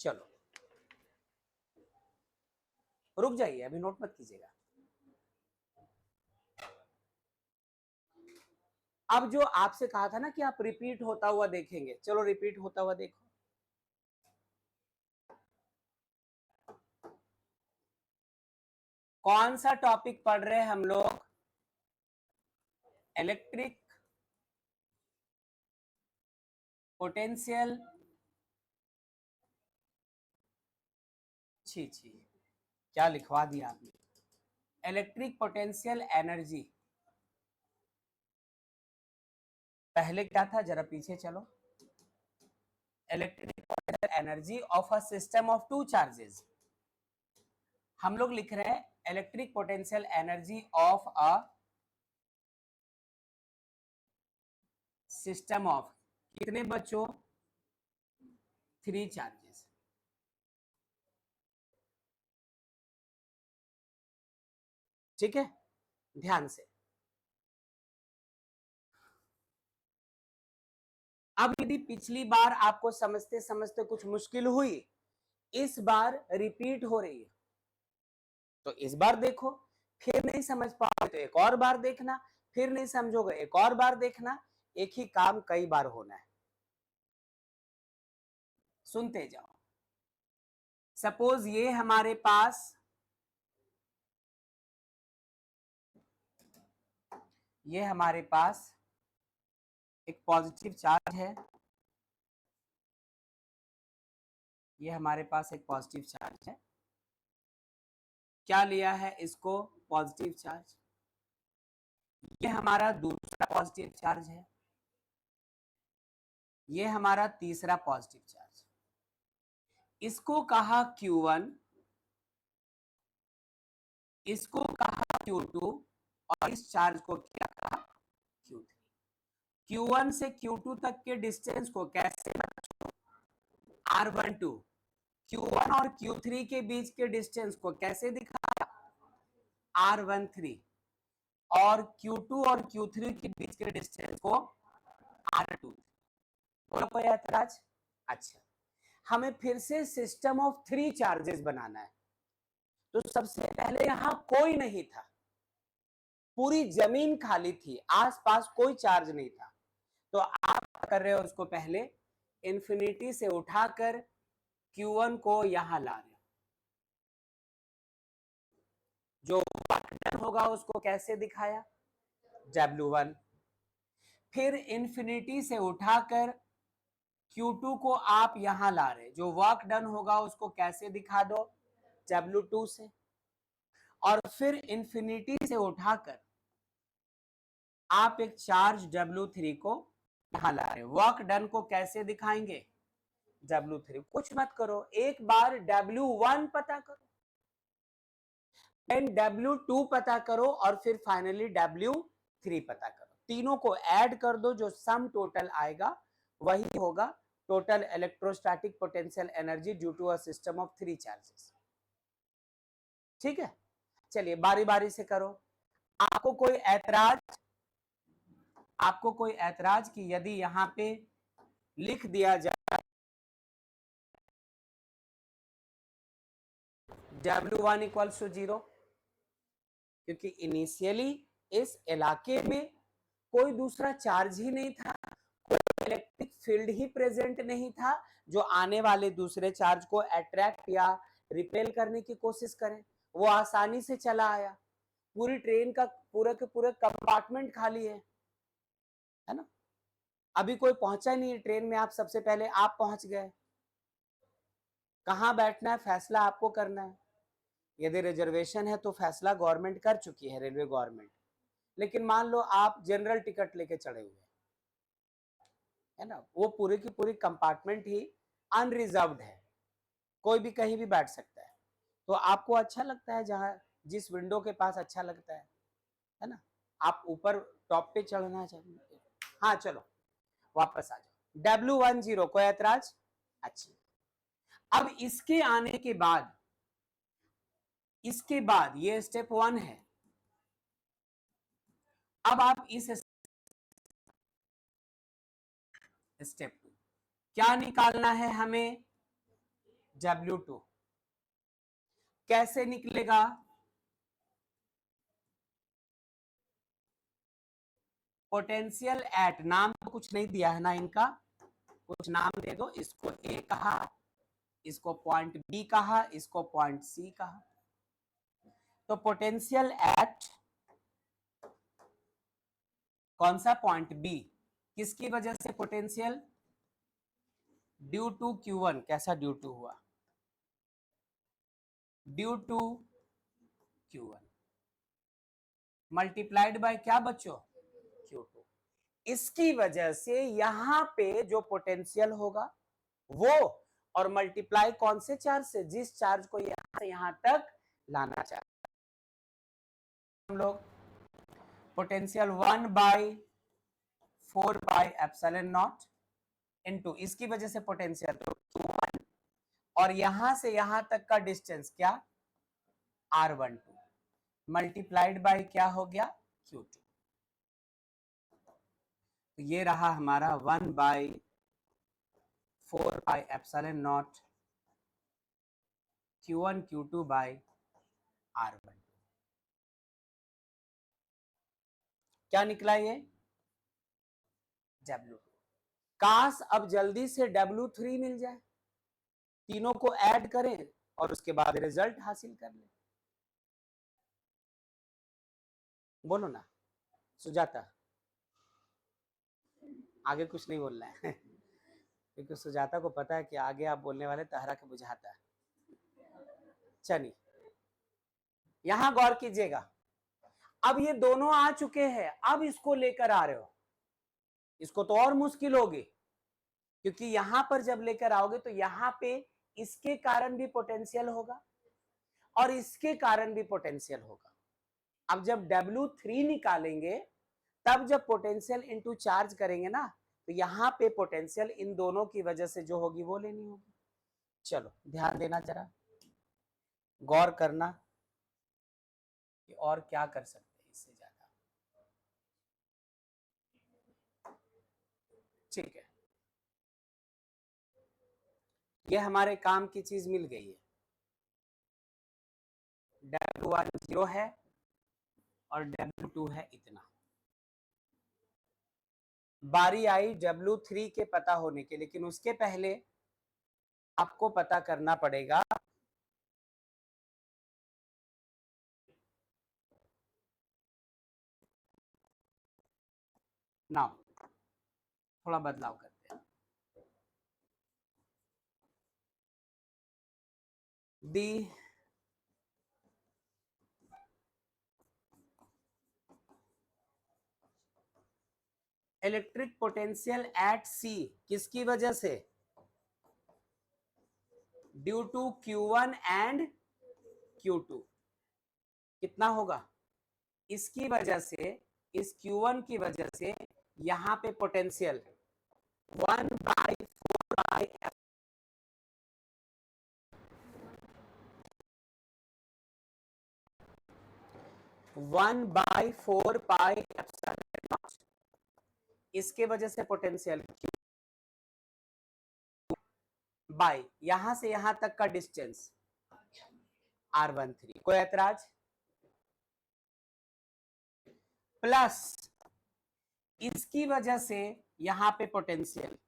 चलो रुक जाइए, अभी नोट मत कीजिएगा। अब जो आपसे कहा था ना कि आप रिपीट होता हुआ देखेंगे, चलो रिपीट होता हुआ देखो। कौन सा टॉपिक पढ़ रहे हैं हम लोग? इलेक्ट्रिक पोटेंशियल, छी क्या लिखवा दिया आपने, इलेक्ट्रिक पोटेंशियल एनर्जी। पहले क्या था, जरा पीछे चलो। Electric potential energy of a system of two charges. हम लोग लिख रहे हैं electric potential energy of a system of कितने बच्चों? 3 चार्जेस। ठीक है, ध्यान से। अब यदि पिछली बार आपको समझते समझते कुछ मुश्किल हुई, इस बार रिपीट हो रही है, तो इस बार देखो, फिर नहीं समझ पाओगे तो एक और बार देखना, फिर नहीं समझोगे एक और बार देखना। एक ही काम कई बार होना है, सुनते जाओ। सपोज ये हमारे पास एक पॉजिटिव चार्ज है, ये हमारे पास एक पॉजिटिव चार्ज है। क्या लिया है इसको? Positive charge. ये हमारा दूसरा पॉजिटिव चार्ज है, ये हमारा तीसरा पॉजिटिव चार्ज। इसको कहा Q1, इसको कहा Q2, और इस चार्ज को क्या कहा? Q3। Q1 से Q2 तक के डिस्टेंस को कैसे? R12। Q1 और Q3 के बीच के डिस्टेंस को कैसे दिखाया? R13। और Q2 और Q3 के बीच के डिस्टेंस को R2। बोलो कोई ऐतराज? अच्छा, हमें फिर से सिस्टम ऑफ 3 चार्जेस बनाना है। तो सबसे पहले यहां कोई नहीं था, पूरी जमीन खाली थी, आसपास कोई चार्ज नहीं था। तो आप कर रहे हो उसको पहले इंफिनिटी से उठाकर Q1 को यहां ला रहे हो। जो बटन होगा उसको कैसे दिखाया? W1। फिर इंफिनिटी से उठाकर Q2 को आप यहां ला रहे, जो वर्क डन होगा उसको कैसे दिखा दो? W2 से। और फिर इंफिनिटी से उठाकर आप एक चार्ज W3 को यहां ला रहे, वर्क डन को कैसे दिखाएंगे? W3। कुछ मत करो, एक बार W1 पता करो, देन W2 पता करो और फिर फाइनली W3 पता करो। तीनों को ऐड कर दो, जो सम टोटल आएगा वही होगा total electrostatic potential energy due to a system of 3 charges. ठीक है, चलिए बारी बारी से करो। आपको कोई ऐतराज? आपको कोई ऐतराज कि यदि यहां पे लिख दिया जाए W1 इक्वल्स टू 0, क्योंकि इनिशियली इस इलाके में कोई दूसरा चार्ज ही नहीं था, कोई इलेक्ट्रिक फील्ड ही प्रेजेंट नहीं था जो आने वाले दूसरे चार्ज को अट्रैक्ट या रिपेल करने की कोशिश करे। वो आसानी से चला आया, पूरी ट्रेन का पूरे के पूरे कंपार्टमेंट खाली है ना। अभी कोई पहुंचा नहीं ट्रेन में, आप सबसे पहले आप पहुंच गए। कहां बैठना है फैसला आपको करना है। यदि रिजर्वेशन है तो फैसला गवर्नमेंट कर चुकी है, रेलवे गवर्नमेंट। लेकिन मान लो आप जनरल टिकट लेके चढ़े हुए है ना, वो पूरी की पूरी कंपार्टमेंट ही अनरिजर्व्ड है, कोई भी कहीं भी बैठ सकता है। तो आपको अच्छा लगता है जहां जिस विंडो के पास अच्छा लगता है ना, आप ऊपर टॉप पे चढ़ना चाहिए। हाँ चलो वापस आ जाओ। W10 कोई ऐतराज? अच्छा, अब इसके आने के बाद, इसके बाद ये स्टेप 1 है। अब आप इस स्टेप 2 क्या निकालना है हमें? W2 कैसे निकलेगा? पोटेंशियल एट, नाम तो कुछ नहीं दिया है ना इनका, कुछ नाम दे दो। इसको ए कहा, इसको पॉइंट बी कहा, इसको पॉइंट सी कहा। तो पोटेंशियल एट कौन सा? Point B. किसकी वजह से पोटेंशियल? Due to Q1। कैसा ड्यू टू हुआ? Due to Q1 multiplied by क्या बच्चों? Q2। इसकी वजह से यहां पे जो पोटेंशियल होगा वो, और मल्टीप्लाई कौन से चार्ज से? जिस चार्ज को यहां से यहां तक लाना चाहते हम लोग। पोटेंशियल 1/4πε0 इनटू, इसकी वजह से पोटेंशियल तो Q1, और यहां से यहां तक का डिस्टेंस क्या? R12 मल्टीप्लाइड बाय क्या हो गया? Q2। तो ये रहा हमारा 1/4πε0 Q1 Q2 बाय R12। क्या निकला ये? W2। काश अब जल्दी से W3 मिल जाए, तीनों को ऐड करें और उसके बाद रिजल्ट हासिल कर लें। बोलो ना सुजाता, आगे कुछ नहीं बोलना है क्योंकि सुजाता को पता है कि आगे आप बोलने वाले तहरा के बुझाता है। चलिए यहां गौर कीजिएगा, अब ये दोनों आ चुके हैं, अब इसको लेकर आ रहे हो, इसको तो और मुश्किल होगी, क्योंकि यहां पर जब लेकर आओगे तो यहां पे इसके कारण भी पोटेंशियल होगा और इसके कारण भी पोटेंशियल होगा। अब जब W3 निकालेंगे, तब जब पोटेंशियल इनटू चार्ज करेंगे ना, तो यहां पे पोटेंशियल इन दोनों की वजह से जो होगी वो लेनी होगी। चलो ध्यान देना, जरा गौर करना कि और क्या कर सकते हैं इससे ज्यादा। ठीक है, ये हमारे काम की चीज मिल गई है। W1 0 है और W2 है इतना। बारी आई W3 के पता होने के, लेकिन उसके पहले आपको पता करना पड़ेगा नाउ। थोड़ा बदलाव करते हैं। दी इलेक्ट्रिक पोटेंशियल एट सी किसकी वजह से? Due to Q1 and Q2 कितना होगा? इसकी वजह से, इस Q1 की वजह से यहां पे पोटेंशियल 1/4 पाई एप्सिलॉन नॉट, इसके वजह से पोटेंशियल बाय यहां से यहां तक का डिस्टेंस R13। कोई ऐतराज? प्लस इसकी वजह से यहां पे पोटेंशियल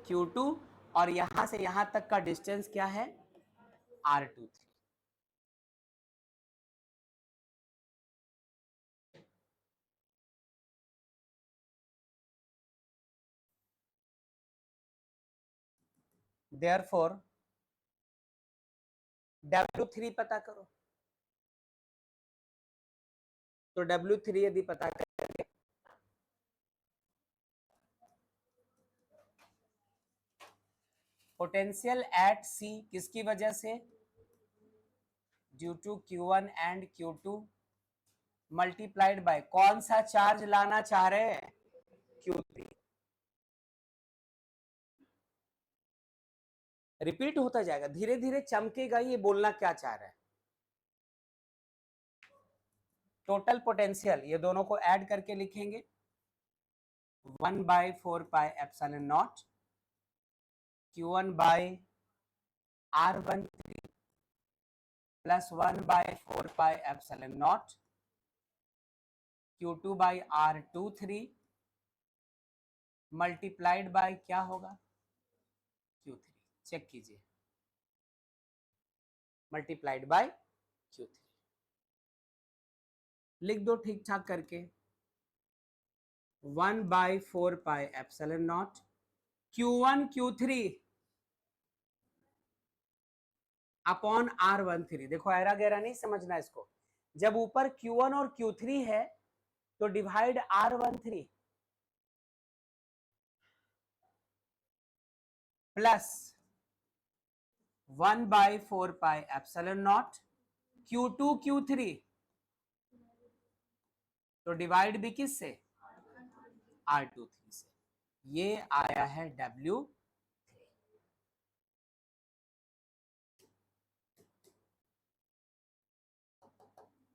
Q2 और यहां से यहां तक का डिस्टेंस क्या है? R23। देयरफॉर W3 पता करो। तो W3 यदि पता करेंगे पोटेंशियल एट सी किसकी वजह से? Due to Q1 and Q2 multiplied by कौन सा चार्ज लाना चाह रहे हैं? Q3। रिपीट होता जाएगा, धीरे धीरे चमकेगा ये बोलना क्या चाह रहा है। टोटल पोटेंशियल ये दोनों को ऐड करके लिखेंगे 1/4 pi epsilon naught Q1 by R13 plus 1/4 pi epsilon naught Q2 by R23 multiplied by क्या होगा? Q3। चेक कीजिए, मल्टीप्लाइड बाय Q3। लिख दो ठीक ठाक करके 1/4 pi epsilon naught Q1 Q3 upon R13। देखो ऐरा गैरा नहीं समझना इसको, जब ऊपर Q1 और Q3 है तो divide R13 plus 1/4 pi epsilon naught Q2 Q3 तो डिवाइड भी किस से? R23 से। ये आया है W।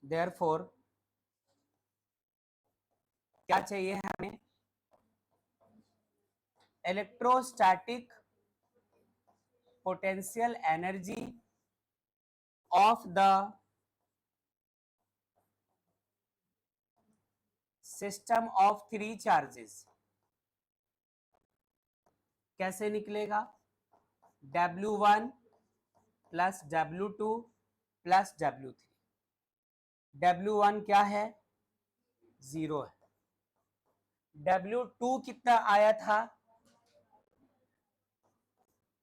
देयरफॉर क्या चाहिए हमें? Electrostatic potential energy of the system of 3 charges कैसे निकलेगा? W1 plus W2 plus W3। W1 क्या है? 0 है। W2 कितना आया था?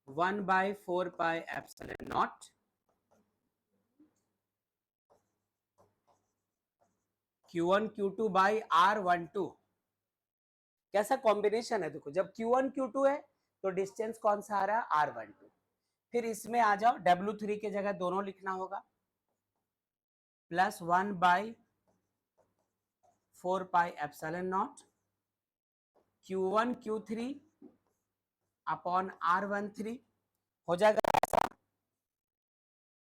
1/4 pi epsilon naught Q1 Q2 by R12। कैसा कॉम्बिनेशन है देखो, जब Q1 Q2 है तो डिस्टेंस कौन सा आ रहा है? R12। फिर इसमें आ जाओ, W3 के जगह दोनों लिखना होगा plus 1/4 pi epsilon naught Q1 Q3 upon R13 हो जाएगा ऐसा।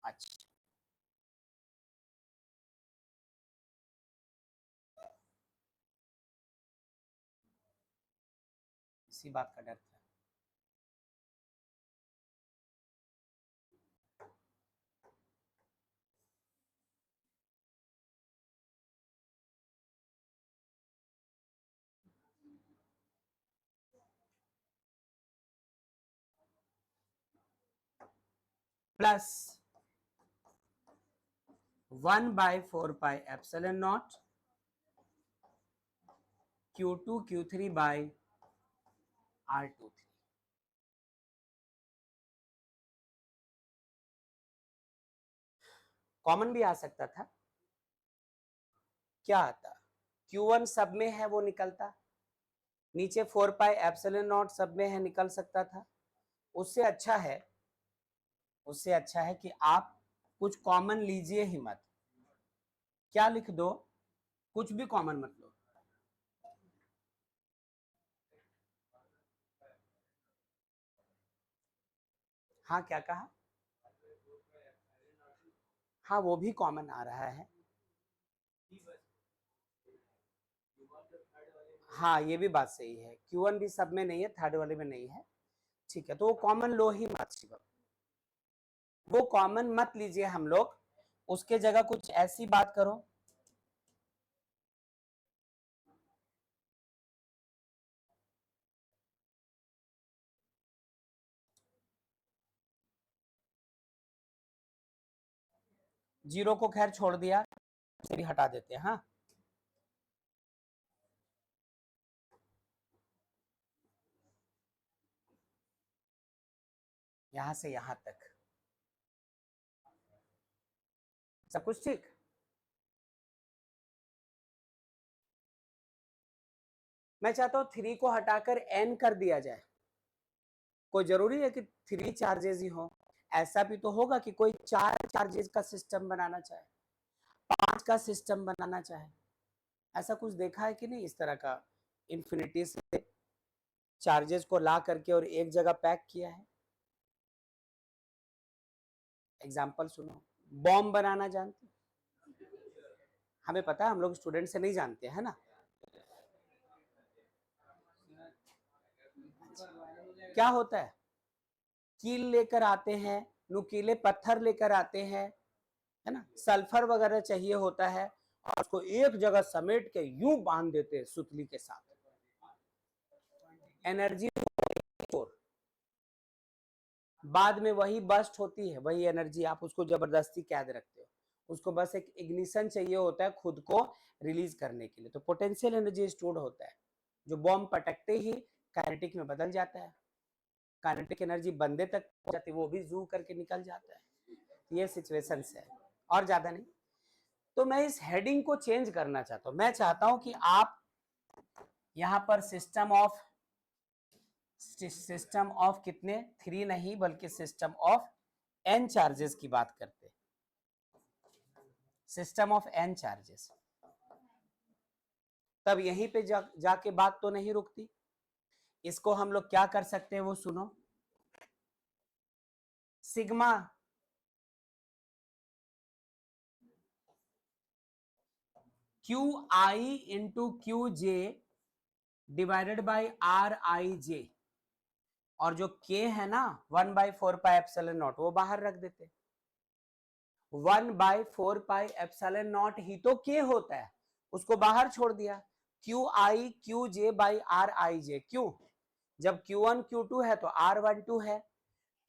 अच्छा इसी बात का डर था। Plus 1/4πε0 Q2 Q3 by R23। Common भी आ सकता था, क्या आता, Q1 सब में है वो निकलता, नीचे 4πε0 सब में है निकल सकता था। उससे अच्छा है कि आप कुछ कॉमन लीजिए ही मत। क्या लिख दो, कुछ भी कॉमन मत लो। हाँ क्या कहा, हाँ वो भी कॉमन आ रहा है, हाँ ये भी बात सही है, Q1 भी सब में नहीं है, थर्ड वाले में नहीं है, ठीक है, तो वो कॉमन लो ही मत शिवम, वो कॉमन मत लीजिए हम लोग, उसके जगह कुछ ऐसी बात करो। जीरो को खैर छोड़ दिया, इसे भी हटा देते हैं। हाँ यहां से यहां तक सब कुछ ठीक। मैं चाहता हूं 3 को हटाकर n कर दिया जाए। कोई जरूरी है कि 3 चार्जेस ही हो, ऐसा भी तो होगा कि कोई 4 चार्जेस का सिस्टम बनाना चाहे, 5 का सिस्टम बनाना चाहे, ऐसा कुछ देखा है कि नहीं इस तरह का, इन्फिनिटी से चार्जेस को ला करके और एक जगह पैक किया है। एग्जाम्पल सुनो, बॉम्ब बनाना जानते, हमें पता है, हम लोग स्टूडेंट से नहीं जानते है ना। क्या होता है, कील लेकर आते हैं, नुकीले पत्थर लेकर आते हैं, है ना, सल्फर वगैरह चाहिए होता है, और उसको एक जगह समेट के यूं बांध देते हैं सुतली के साथ, एनर्जी, बाद में वही बस्ट होती है, वही एनर्जी आप उसको जबरदस्ती कैद रखते हो, उसको बस एक इग्निशन चाहिए होता है खुद को रिलीज करने के लिए, तो पोटेंशियल एनर्जी स्टोर्ड होता है, जो बॉम्ब पटकते ही काइनेटिक में बदल जाता है, काइनेटिक एनर्जी बंदे तक पहुंच जाती है, वो भी जू करके निकल जाता है। ये सिचुएशन है और ज्यादा नहीं। तो मैं इस हेडिंग को चेंज करना चाहता हूं, मैं चाहता हूं कि आप यहां पर सिस्टम ऑफ कितने, 3 नहीं बल्कि सिस्टम ऑफ n चार्जेस की बात करते हैं, सिस्टम ऑफ n चार्जेस। तब यहीं पे जाके बात तो नहीं रुकती, इसको हम लोग क्या कर सकते हैं वो सुनो, sigma Q I into Q J divided by R I J, और जो k है ना 1/4πε0 वो बाहर रख देते, 1/4πε0 ही तो k होता है, उसको बाहर छोड़ दिया, Q I Q J by R I J, क्यों, जब Q1 Q2 है तो R12 है,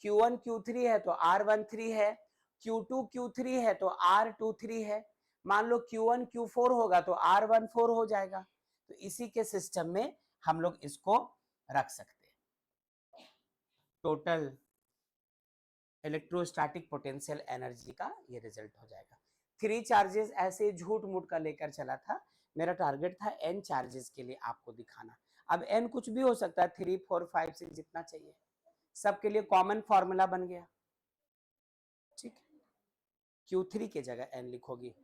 Q1 Q3 है तो R13 है, Q2 Q3 है तो R23 है, मान लो Q1 Q4 होगा तो R14 हो जाएगा, तो इसी के सिस्टम में हम लोग इसको रख सकते हैं। टोटल इलेक्ट्रोस्टैटिक पोटेंशियल एनर्जी का ये रिजल्ट हो जाएगा। 3 चार्जेस ऐसे झूठ मूठ का लेकर चला था, मेरा टारगेट था n चार्जेस के लिए आपको दिखाना, अब n कुछ भी हो सकता है, 3 4 5 6 जितना चाहिए, सबके लिए कॉमन फॉर्मूला बन गया, ठीक है। Q3 के जगह n लिखोगी,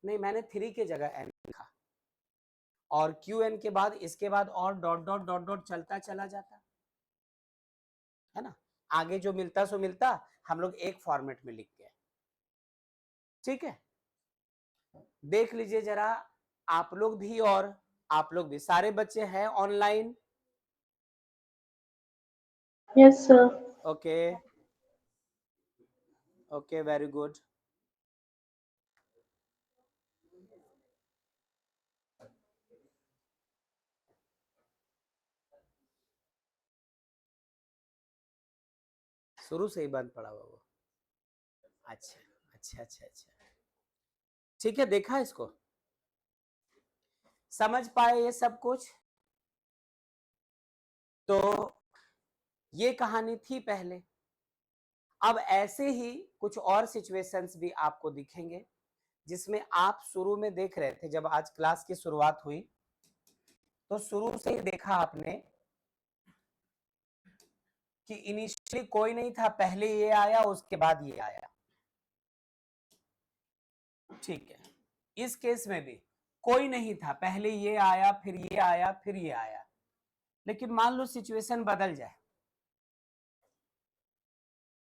नहीं मैंने 3 के जगह n लिखा, और Qn के बाद इसके बाद और डॉट डॉट डॉट डॉट चलता चला जाता है ना, आगे जो मिलता सो मिलता, हम लोग एक फॉर्मेट में लिख गए, ठीक है। देख लीजिए जरा, आप लोग भी और आप लोग भी, सारे बच्चे हैं online, Yes, sir. Okay okay, very good. शुरू से ही बंद पड़ा हुआ वो। अच्छा अच्छा अच्छा अच्छा, ठीक है, देखा इसको, समझ पाए ये सब कुछ। तो ये कहानी थी पहले। अब ऐसे ही कुछ और सिचुएशंस भी आपको दिखेंगे जिसमें आप शुरू में देख रहे थे, जब आज क्लास की शुरुआत हुई तो शुरू से ही देखा आपने कि इनिशियली कोई नहीं था, पहले ये आया उसके बाद ये आया। ठीक है, इस केस में भी कोई नहीं था, पहले ये आया फिर ये आया फिर ये आया। लेकिन मान लो सिचुएशन बदल जाए,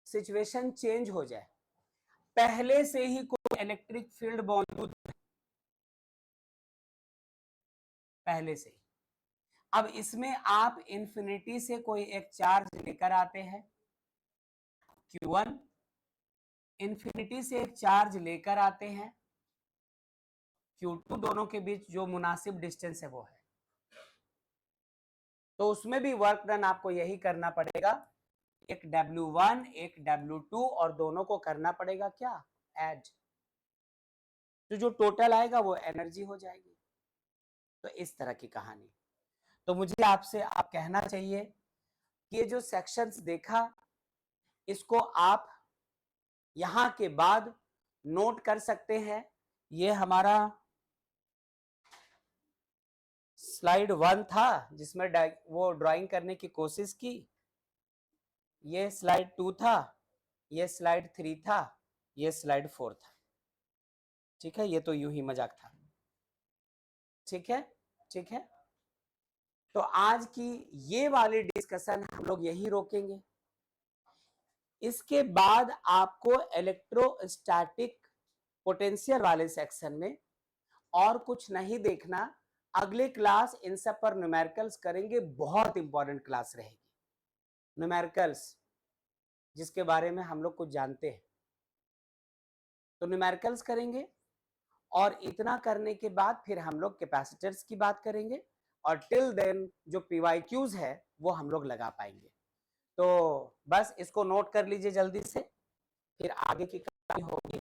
सिचुएशन चेंज हो जाए, पहले से ही कोई इलेक्ट्रिक फील्ड मौजूद, पहले से ही। अब इसमें आप इंफिनिटी से कोई एक चार्ज लेकर आते हैं Q1, इंफिनिटी से एक चार्ज लेकर आते हैं Q2, दोनों के बीच जो मुनासिब डिस्टेंस है वो है। तो उसमें भी वर्क डन आपको यही करना पड़ेगा, एक W1 एक W2 और दोनों को करना पड़ेगा क्या, ऐड। तो जो टोटल आएगा वो एनर्जी हो जाएगी। तो इस तरह की कहानी। तो मुझे आपसे आप कहना चाहिए कि ये जो सेक्शंस देखा इसको आप यहां के बाद नोट कर सकते हैं। ये हमारा स्लाइड 1 था जिसमें वो ड्राइंग करने की कोशिश की, ये स्लाइड 2 था, ये स्लाइड 3 था, ये स्लाइड 4 था। ठीक है, ये तो यूं ही मजाक था। ठीक है ठीक है, तो आज की ये वाली डिस्कशन हम लोग यही रोकेंगे। इसके बाद आपको इलेक्ट्रोस्टैटिक पोटेंशियल वाले सेक्शन में और कुछ नहीं देखना। अगले क्लास इन सब पर न्यूमेरिकल्स करेंगे, बहुत इंपॉर्टेंट क्लास रहेगी न्यूमेरिकल्स, जिसके बारे में हम लोग कुछ जानते हैं। तो न्यूमेरिकल्स करेंगे और इतना करने के बाद फिर हम लोग कैपेसिटर्स की बात करेंगे और टिल देन जो PYQs है वो हम लोग लगा पाएंगे। तो बस इसको नोट कर लीजिए जल्दी से, फिर आगे की कहानी होगी।